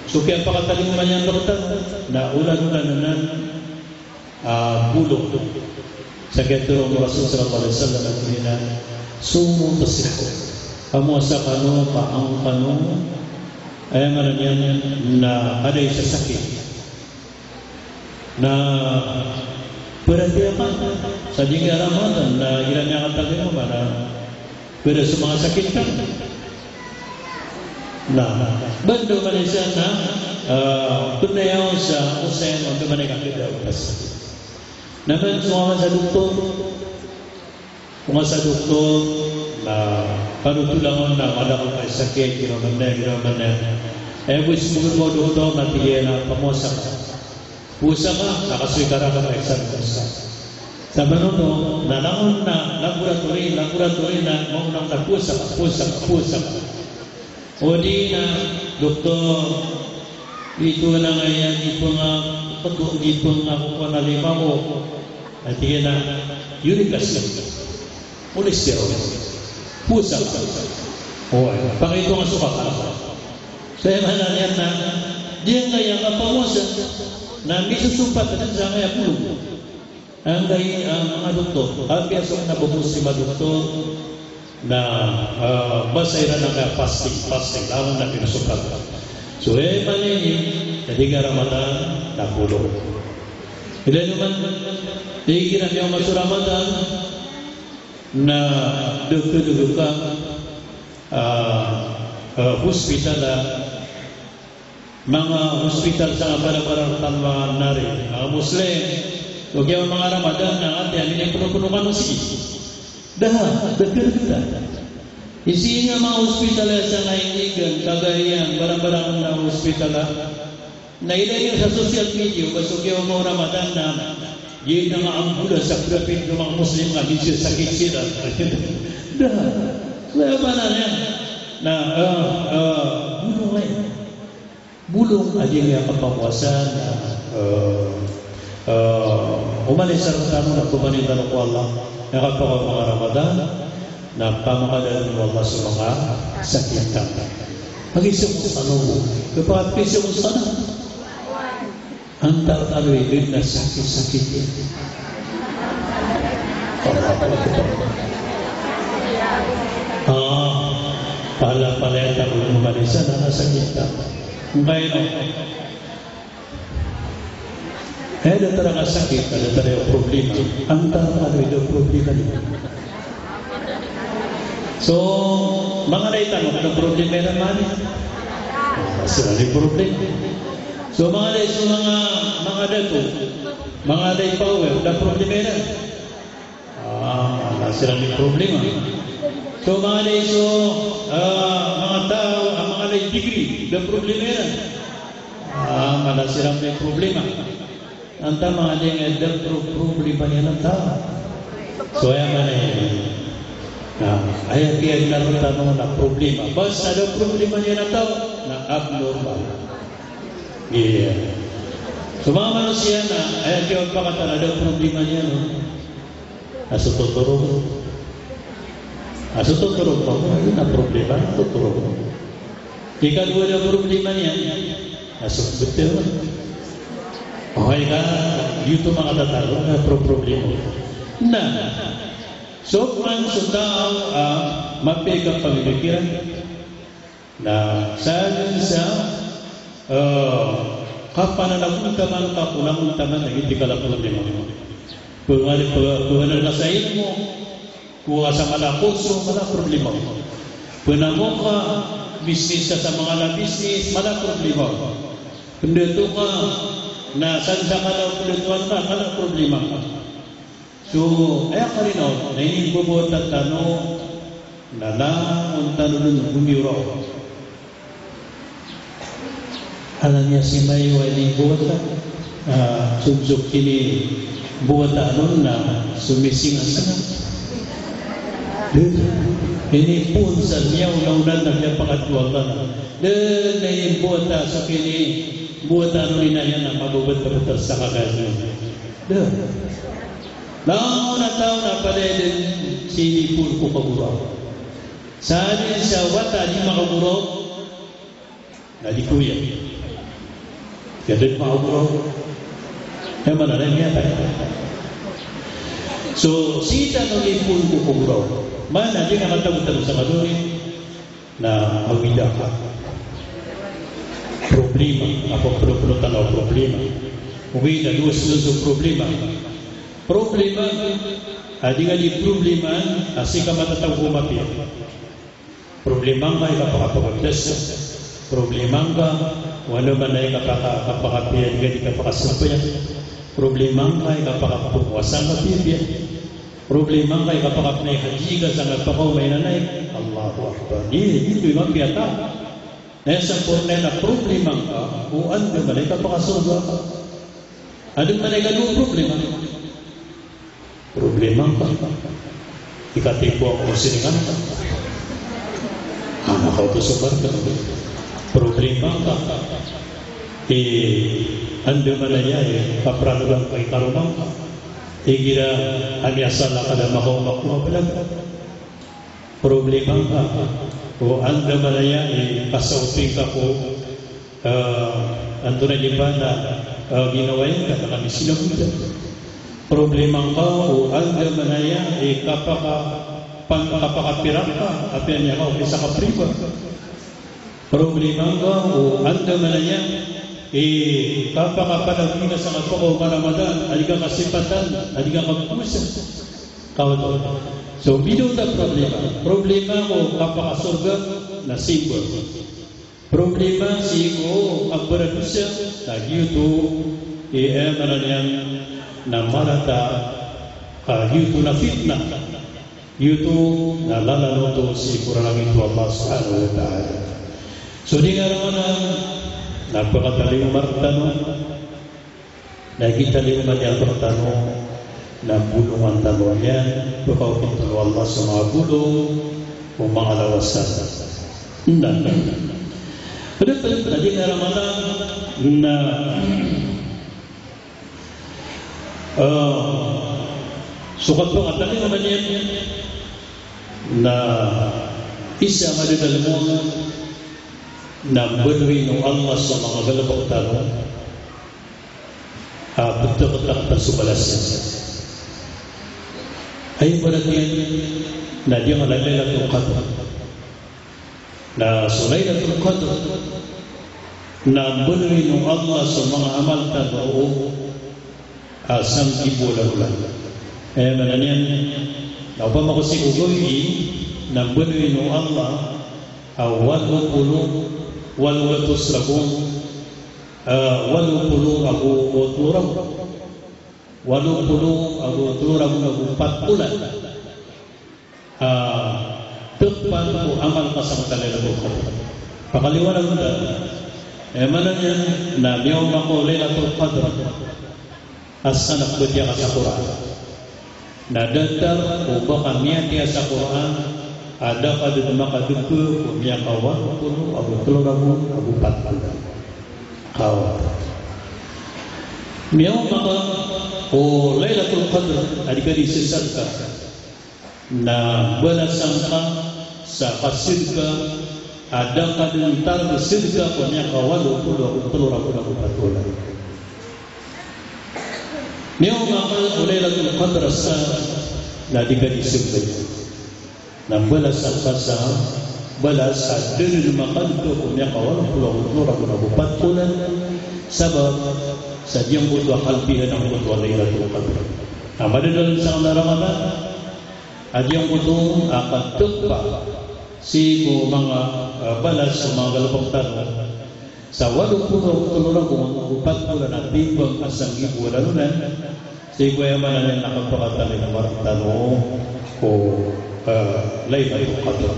so kaya pakataling man yan na ulan-ulanan bulok sa getro ng Rasul sallallahu alaihi wasallam at nina sumo tasiko kamuasa kano paang kano ay maran yan na ada isa sakit na perhatian sa jingga Ramadan na ilan yang katabi mo para pada semua sakit kan? Nah, bantu Malaysia na tunayaw sa usain untuk mereka kita upas. Namun semua sa doktor, na panutulangan na madakal kay sakit, ginaman na. Wis mo doktor na tiyan na pamosa ka. Pusa ka, nakaswikara ka exam ka. Sa manuno, nalangon na laboratory na maunang pusa. O di na doktor itu na ngayon di pangalima mo at yan na uric acid, cholesterol, pusa. O pakito nga suka ka. Saya mana yan na dia ngayon kapamusan na misusumpat na sa ngayon pulong. Ang mga doktor, biasa na bubus si mga doktor na basairan ng fasting, lawan na pinasukat. So, manini, ketika Ramadan, tak puluh. Bila naman, ikiran niya masuk Ramadan, na duka hospital mga hospital sa barang-barang tanpa nari, mga Muslim, huwag yung mga Ramadan na ate, amin yung puno-puno ka ng sige. Dah, kita. Isinya mga hospital sa Naindigan, Cagayan, barang-barang na hospital na ilan sa social media, basog yung mga Ramadan na yun na nga ambula sa Pilipin ng mga Muslim nga, minsan sakit sila. Dah, kaya ba na yan? Na, bulong ngayon. Bulong aja yang kepawasan umalis sa tanong na pumanitan ko Allah nakapagawa mga Ramadan na pamakalan ng Allah sa mga sakit mag-isip ko sa tanong kapag isip ko sa tanong antar taluy din na sakit-sakit yan pala yung tanong umalisan na nasakit ka ngayon, ada talaga sakit, ada talaga problema. Ang tanong ito problema niya. So, mga naitanong, ang problema naman sila rin problema. So, mga dato, mga day power, ang problema na. Sila rin problema. So, mga day mga tao, ang mga day degree, ang problema na. Sila rin problema. Ang tama din ay problema niya ng tao. So, ayan man ayan kaya naroon na problema. Basta daw problema niya ng tao na abnormal. Yeah. So, mga manusia na, ayan kaya magpakatala daw problema niya, no? Asututuro pa mo, yun ang problema, tuturo mo. Ikadwa na problema niya, asututuro. Okay ka, dito mga tatalo, problema. Na, so, ang sundao magpegap pamikiran na sabi sa kapananaguntaman ka, kunamuntaman na hindi ka lang problema mo. Kung na sa mo, kung sa malakoso, mala problema mo. Kung mo ka, business ka sa mga na-business, mala problema mo. Kung dito ka, na saan ka daw pulutuan ka, mala problema mo. So, ayaw ka rin ako, na inibubot at tanong, na lang, tanong nun, bumiro. Alam niya si Mayo ay inibubot at sugsuk kini buat anon na sumising ang sana. Ini pun sa niyaw na unan na niya pakatuwag ka na. Na yung buat sa kini buat anon na yan na mabubat-butar sa kagano. Lang na tao na pala din sinipun ko kaguraw. Saan din sa wata di makaguraw na di kuya. Kaya din makaguraw. Mana ada niat. So sita nalipun ko kaguraw. Mana dia nga matagutalo sa kaduri na magbidak ka. Problema, apa perlu tanaw problema. Uwi na luwas-luwas problema. Problema, adi nga di problema, asi ka matatang kumapit. Problema nga ikapakapagagdas. Problema nga, wala man na ikapakapiyan, hindi kapakasampayan. Problema nga ikapakapuwasan kapiyan. Problema nga ikapakapnay haji ka sa ngapakaw may nanay. Allahu Akbar. Ito yung piyata. Nasa pornay na problema ka, uan ka man ikapakasurga ka. Anong man ikadong problema? Problema ka. Ikatipo ako siningan ka. anak kau tu sebarkan problema ka anda malaya kapranulang kay karunang gira ani asala kada mahu makuha belag problema ka o anda malaya pasauting ka ko ando na libana ginawain ka kami silang problema ka o anda malaya kapakapirang ka apian niya ka sa kapriba problema ka o anda malaya kapakapalagina sa kapakaw maramadan adiga kasipatan adiga kapusan kawal so bidon na problema ko kapakasurga na simbol problema sigo ang beradusya na yuto maranyan na marata yuto na fitna yuto na lalanoto si kurang itu Allah subhanahu wa ta'ala so di nga naman napakataling martano nagitaling manyang martano na bulungan taluan yan pagkautin taluan Allah sa mga bulong o mga lawasan pada tadi Ramadan na sukat pangataling naman yan na isa madadalmo na berwi ng Allah sa mga galabang tanong betul-betul tersubalasnya ay berarti na dia Lailatul Qadr na Lailatul Qadr na berwi ng Allah sa mga amal tanong asam ibulan-ulan mananyan na upang makusigugoy na berwi ng Allah awal puluh walutus rabung walupuluh abu turab walupuluh abu turab abu 4 bulan depan ku amal kasang Lailatul Qadr pakaliwanag na mananya na biyong ako Lailatul Qadr asanak betia sa Quran na dadar ubah kami dia sa Quran ada pada makadku punya kawan puluh abu teluramu abu 4 bulan kawan miau maka Lailatul Qadr adika disesatkan na belasangka sa kasirka ada kadentar sirka punya kawan puluh abu teluramu abu 4 bulan miau maka Lailatul Qadr sa na adika disesatkan na balas ang kasa balas at dito makan ko punya kawan pulau ragu 4 bulan sabab sa diyang buto kalbihan ang buto Lailatul Qadr pada dalam sang Ramadan adiyang buto akan tukpa si mga balas sa mga galapang tanong sa 80 ragu 4 bulan at timbang asang ibulan si kuya manan nakapakatali ng marang tanong ko Lailatul Qadr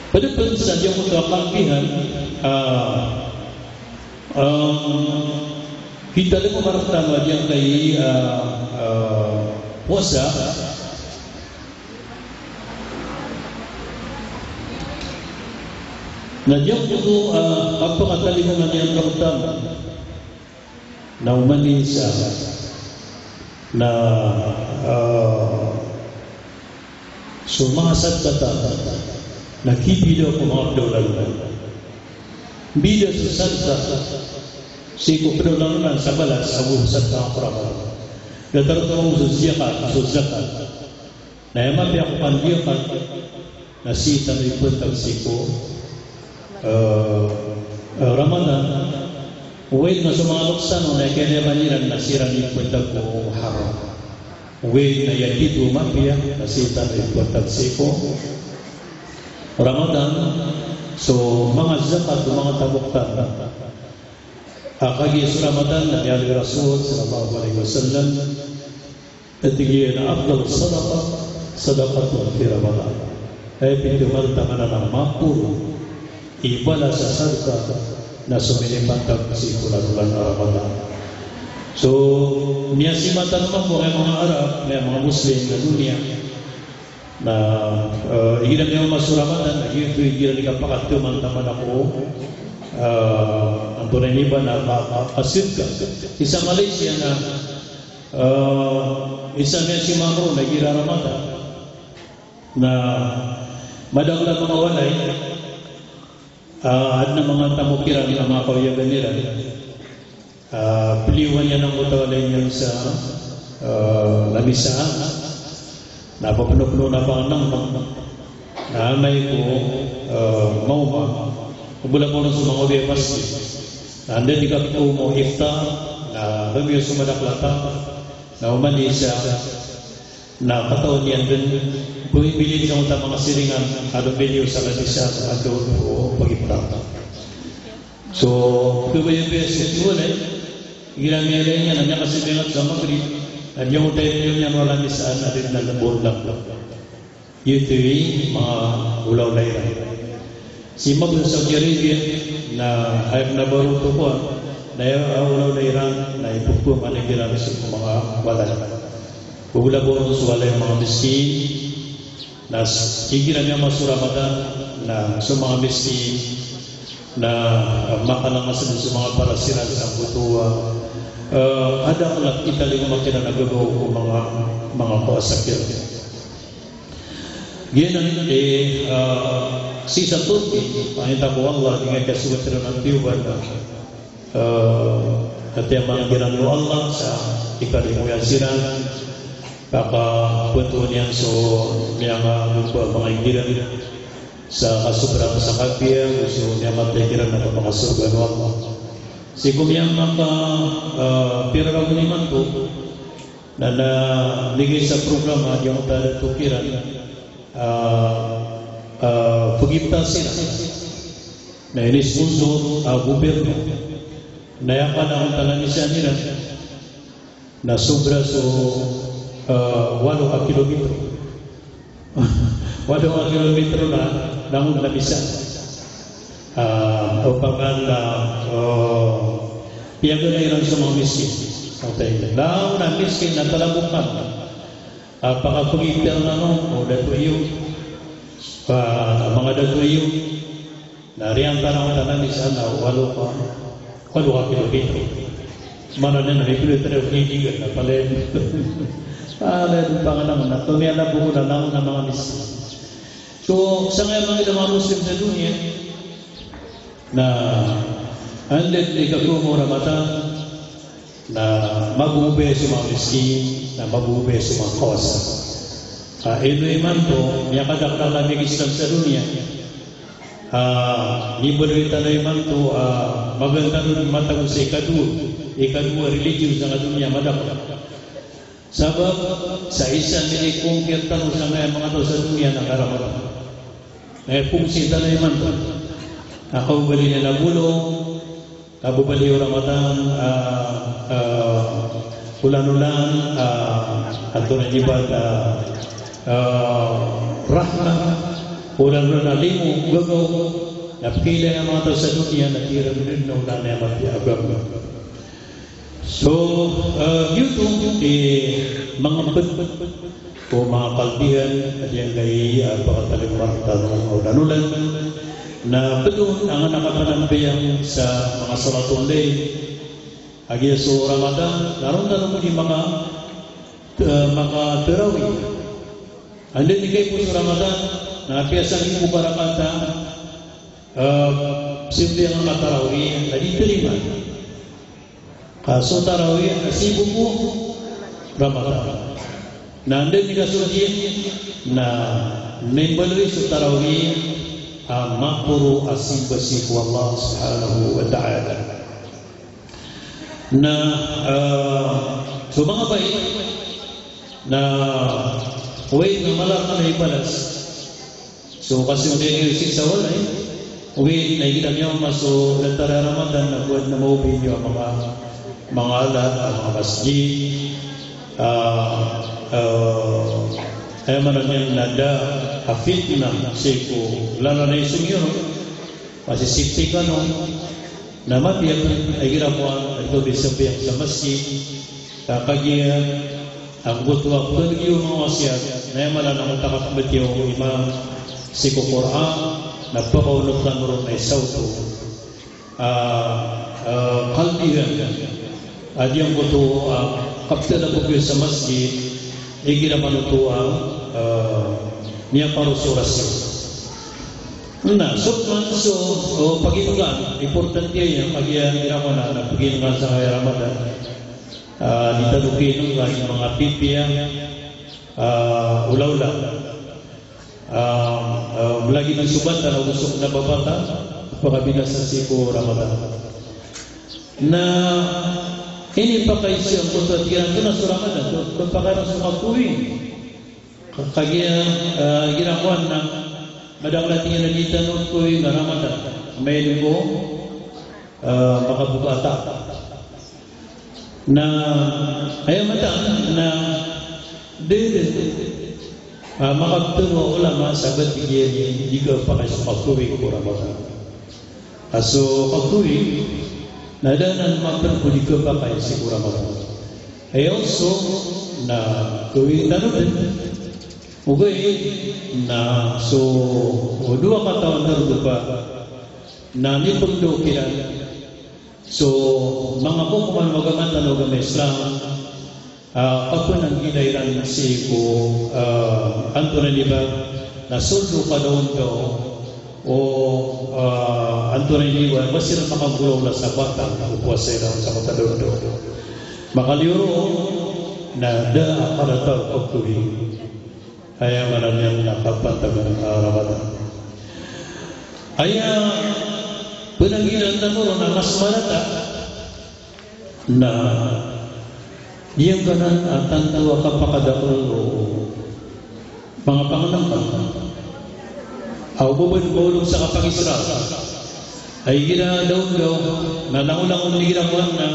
pada saat yang mutakalbihan kita dengan martabat yang kay puasa na diyan po apa kataliman yang pertama na umanisa na sumasad kata nakibida ko mga padaulalunan bida susad si ko padaulalunan sa balas abu susad ka akraman natarutong susiyakan na yaman biya ko pandiyakan na si tanipun tagsiko Ramadan wait na sumaluksan na kaya maniran nasira ni punta ko haram wait na yatitu mapia nasita ni punta siko Ramadan so mga zakat mga tabuktan akagi Ramadan na ya Rasul sallallahu alaihi wasallam etigiya na afdal sadaqatu fi Ramadan ay pintu malta manana mapuro ibala sa sadaqah na sumilipantag si bulan Ramadan. So, niyasimatan naman po ay mga Arab, may mga Muslim na dunia, na igiram niya masuramatan na yun igiram ni kapakat teman-teman ako ang tunay niba na kasid ka isa Malaysia na isa niya si Mamro na giramatan na madagla mga walay at na mga tamukiran na mga kawayagan nila piliwan niya ng utawalay niya sa lamisaan napapuno-puno na pa ng na may ko mauma kubula ko sa mga obepas na andun di ka mo ifta na rumyo sumadaklata na umani siya na kataon niyan dun bumibili sa mga siringan adong video sa ladisa sa adon o pag-ifta so kubayan beses wala ginamili niya na kasi bingat sa Maghrib at yung tayo niya wala ni saan na rin nalabot lang ito mga ulaw na iran si Maghrib sa Saudi Arabia na ayam na baruto ko na ulaw na iran na ipukpo manigiran sa mga wala bubula-bula sa wala yung mga miskin na sigiran niya masuramatan na sa mga miskin na makalangasan sa mga parasiran sa butuwa ada alat kita lima makin nagawa ko mga kaasakyan ginan si Turki panita ko Allah dengan kasuwatran ng tiuban katiyamang ginanu Allah sa ikalimuyan siran baka puntuan yang so yang mga ingiran sa kasubrang sa kapya gusto niya matikiran na mga surga ng Allah sigum yang maka pirang liman to na nabigay sa programa yung tukiran pagipta sila na inisponsor gobyerno na yakan ang talanisa nila na sobra so 8 kilometro 8 kilometro na namun na bisa upaman na piyagulairan sa mga miskin namun na miskin na talabukan pakapagipil na o datuyo mga datuyo nariyan ka na talanisa na 8 kilometro mana na kilometro hindi na palen pangalan na tumiyala buko na lang ng mga miskin so sa ngayon mga mga Muslim sa dunia na andit di kagumong Ramadan na magubay sa mga miskin na magubay sa mga kosa ito iman to niya kadakdalamig Islam sa dunia nibalita na iman to maganda nun matagos sa ikadua religion sa dunia madakla sabab sa isa nili kung kirtan sa mga to sa dunia ng Ramadan fungsi na iman to nakabali na bulong kabubali Ramadan ulan-ulan at na ibadah rahmah ulan-ulan na limu gagaw napila ang mga tao sa dunia na tira rin na ulan na mati agam so YouTube mga o mga kalbihan at yung kay pagkatalimbarta ng ulan-ulan na betul ang nakapanampiyang sa mga salatul layl agi so Ramadan naroon na naman yung mga tarawih andun ni kayo po sa Ramadan na piyasang ibu barakata simple ang mga tarawih na diterima kaso tarawih asibu po Ramadan na andun ni kasultiyan na nimbalwi sa tarawih makpuru asibasik wallah subhanahu wa ta'ala na so mga baik na huwag na malaka na ipalas so kasi hindi nyo sa walay huwag na ikitan nyo maso lantara Ramadan na buwan na maubin nyo ang mga alat ang mga masjid ay manan yang nada fitnah siku lalo na isung yun kasi safety ka no nama dia ay girapuan ito disabiyang sa masjid kakagiyan ang butuwa pergi mga wasiat na malan ang takap betiyo imam si Quran napakaunot lang ron ay sauto kalbihan adiyang ko to kaptala ko sa masjid igira manuto ang niya parusurasyon na so paginugan importante yan pagiyan na paginugan sa Ramadan ditalukin ng mga pipiya ulaw-ula lagi ng subat na usok na babata pagkabila sa sipo Ramadan na ini pakai siya kung tiyan ito na sa Ramadan kung pakai sa kapuin kagaya ginakuan na madang tingin na dito ng kuwi na Ramadan may lugo makabugata na ayaw mata na makabturo ulama sabat bigyan jika pakai sa kapuwi ko Ramadan aso kapuwi na danan maperpuli ko pakai si Ramadan ayaw so na kuwi tanong Ugay na so dua kataon terdupa na nipundo kira so mga kukuman magamatan o agama Islam ako nang ginairan si ko Antoine Liba na suldo ka doon to o Antoine Liba masira makagulaw na sa batang upuasay daw sa matadon to makaliuro na da akaratar pagtuhi ayah malam yang nakapantang Ramadan. Ayah penanggilan tanuro na mas marata na diyang kanan atan tawa kapakadaulo mga panganampan aw bubulong sa kapangisra ay gina daw na langulang ni ginakuan na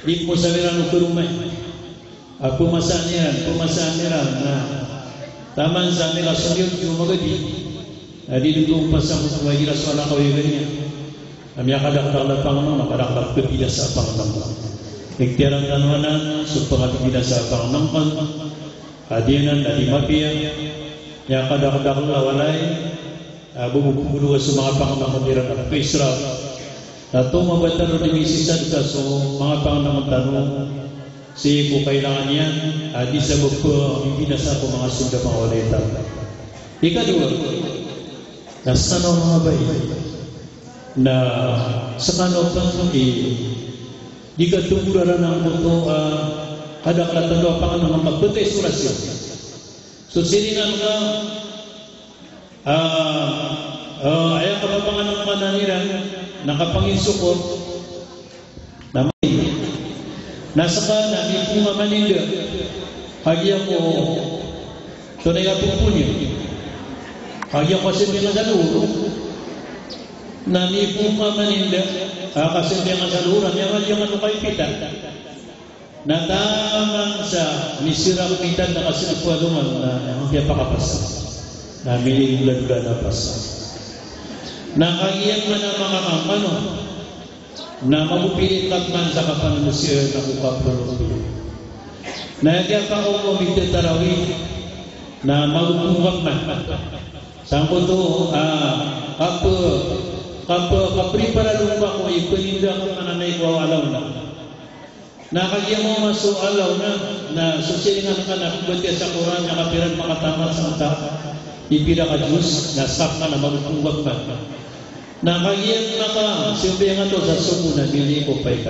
di po sa mirano kurumay pumasaan niyan na taman sa nila sulyod yung magadi didugong pasang mga gira sa anak kawin niya amya kadakdak na panganang makadakdak kepida sa panganang nagtirang tanwanan sa pangapipida sa panganang adianan na di mapia niya kadakdak na walay bumubuluga sa mga panganang matirang at Israel na ito mabatan na dimisisan ka so mga panganang tanong si ko kailangan yan di sa binasa ko mga sunda pangwalita ikadua nasa na mga bayi na sa kanopang di ka tumuraran ng muto kadakatan doa pangan ng magbutay surasyon so siningan ka ayaw kapapangan ng mananiran nakapanginsukot nasa ka na hindi mamaninda hagi ako tunay ka pupunyo hagi ako kasi mga saluro na hindi po mamaninda kasi mga saluro niya nga ano kayo kita natamang sa misirang kita na kasi nagpualuman na hindi pa kapasa na miling-lagla na pasa nakagiyan man ang mga kampano na mabupilit man sa kapanunusiyan na ukapulong na kaya pa ako kumite tarawih na magugungwag man saan ko to kapripara lumba ko ipaninda ka mananay ko alaw na kagya mo maso alaw na susilingan ka na kubatya sa Quran na kapiran makatamat sa mata ipila ka Diyos na sap ka na magugungwag man nakagyan na ka simple nga to sa sumo na bili ko pa'y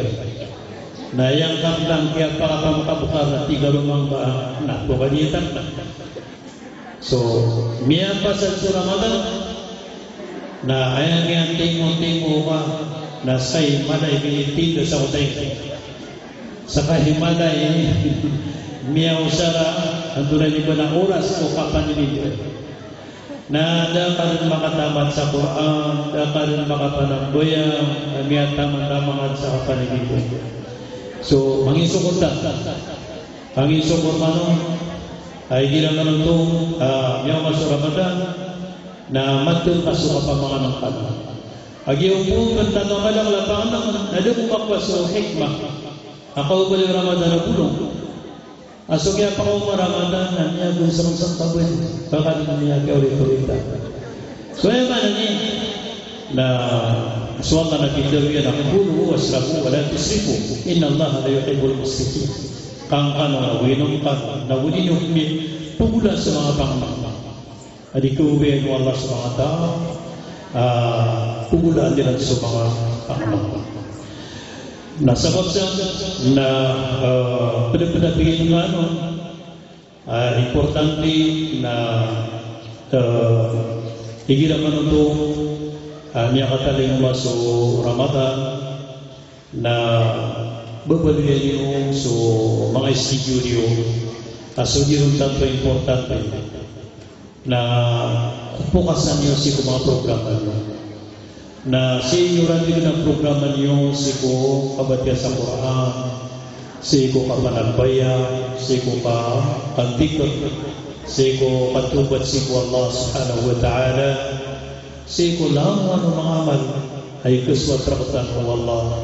na yang kamlang kaya para pa makabukar na tiga rumang ba na bukanitan so miya pa sa Ramadan na ayan nga tingo ka na sa himala ibinitinda sa utay sa kahimala miya usara andunan iba na oras o kapanilid na dapat makatamat sa Quran, dapat makapanagboya, kami tamang-tamang sa kapanigid. So, mangisukot na. Mangisukot mano, ay gilang naman ito, yung Ramadan, na matul kaso kapamanganakan. Agiyaw po, kantanong ka lang lapangan naman, nadang umakwa sa hikmah. Ako ba yung Ramadan na bulong? Aso kaya pa ko Ramadan niya kung sarang tabun baka niya kaya ulit so yung mana ni na suwala na pindawiya na kulu wasrabu wala tusrifu inna Allah la yuhibbul musrifin kang na winom ka na wuli yung pugula sa mga pangmang adi kuwin mo Allah sa mga tao pugula nila sa mga pangmang nasabab sa na benar-benar bigyan ng importante na higit naman ito niya kataling masuk Ramadan na babalian niyo so mga studio so yun tanto importante na pukasan niyo si mga programa niyo na sinyuran din ng programa niyo siko kabatya sa Quran, siko kapanagbayan, siko kantikot, siko katubat siko Allah subhanahu wa ta'ala, siko lang ano mga amal ay kuswat rakatan ng Allah.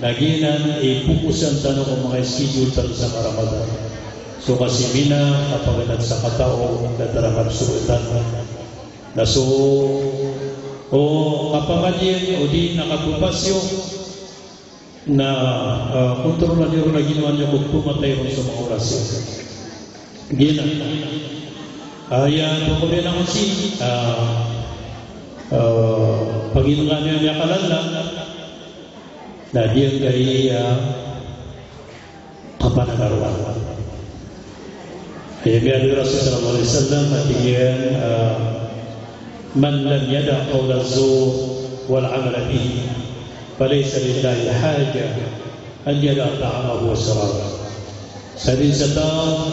Naginan ipukusan tanong ng mga schedule tanong sa Ramadan. So kasi mina kapaganat sa katao datarakan surutan na so kapamadian o di nakatupasyo na kontrolan niyo na ginawa niyo kung pumatay ron sa mga orasyon. Gina. Ayan, pagkulian ako si Panginoon niya kalala na diyan kay kapanagaruan. Kaya biya Rasul sallallahu alaihi wasallam at diyan من لم يدع قول الزور والعمل به فليس لله حاجة أن يدع طعامه وشرابه. Sadin sa tao,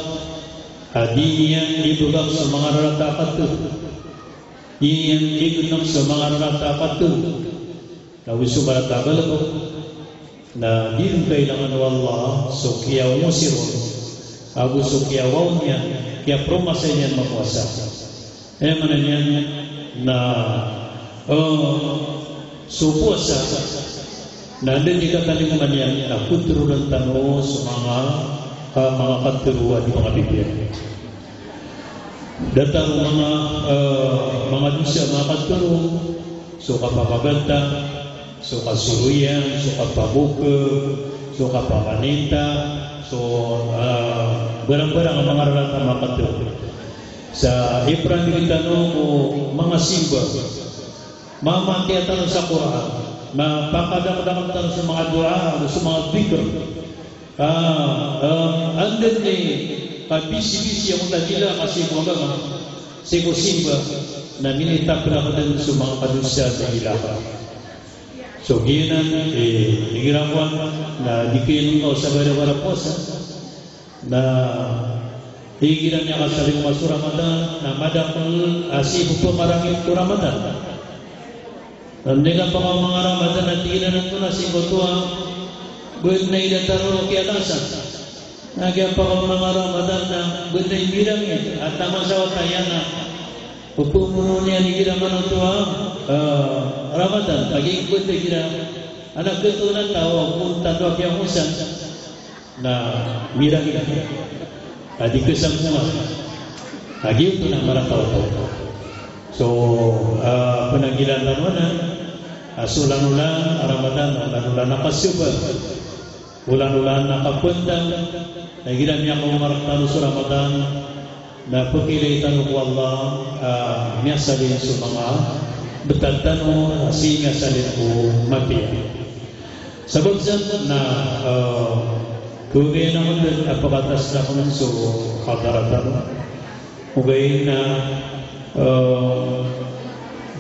diyan ibugak sa mga raratapat to. Diyan ibugak sa mga raratapat to. Na wiso maratagal ko na diyan kailangan ng Allah so kiyaw mo sirun. Abu so kiyawaw niya, kaya promasa niyan makuasa. Mana niyan na supuasa na din ikatalimugan yan na kutrulan tano sa mga katuruan di mga bibyan datang mga dusa mga katuru so kapapaganta so kasuruyan so kapabuke so kapamanita so barang-barang ang mga rarata mga katuru sa Ibran ditanong ko mga simba mamati tanong sa Quran mapakadang-dang tanong sa mga dua sa mga zikr andun ni kabisi-bisi ang tadila kasi mga siko simba na minitap na ko din sa mga kadusya sa ilaka so ginan higirawan na dikin ko sa bara-bara posa na higiran niya kasaling masuk Ramadan na madakul asib po marangin ko Ramadan hindi ka pa mga Ramadan at higiran ito na singgotuang good na ilataro kialasan nagyan pa mga Ramadan na good na ibirangin at tama sa watayan na pupuno niya higiran man ito Ramadan paging good na higiran anak ito na tao kung tatwa kiyang usan na mirangin Adik kesemua, lagi itu nak merantau. So penanggilan tamunan, ulan-ulan Ramadan, ulan-ulan nakasuba, ulan-ulan nakapundang, nagilan niya kung merantau sa Ramadan, na pagkilitan ko Allah, niya salin sa mga betatano, singa salin ko mati. Sebab na Kumain naman din napakatas na kung so kadaratan. Kumain na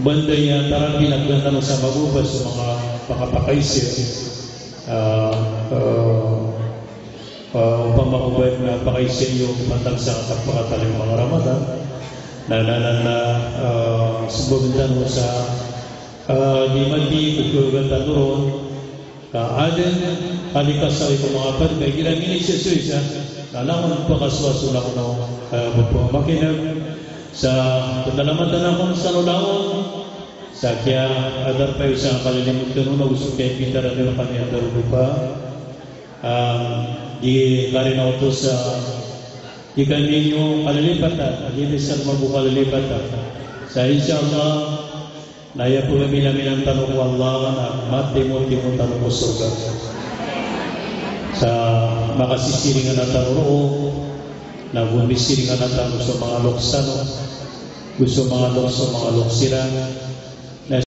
banda niya tarang pinagbantan sa maguba sa mga pakapakaisir. Upang makubay na pakaisir yung pantang sa pagpakataling mga Ramadan. Na subukan mo sa di mati kukugantan doon. Aden kalikas sa ito mga pan kaya gilang ini sesuai sa nalaman pakaswaso na ko na makinag sa kedalaman ako sa nulaon sa kaya adar pa yung sa kalilimut ko na gusto kaya kita rin yung kanya darulo pa di karin ako sa Ikan ninyo kalilipatan, ibisal mabukalilipatan. Sa insyaAllah, naya po kami namin ang tanong ko Allah na mati-mo tanong ko surga. Sa makasisiringan na tanong nagumisiringan na tanong sa mga loksano, gusto mga lokso, mga loksira,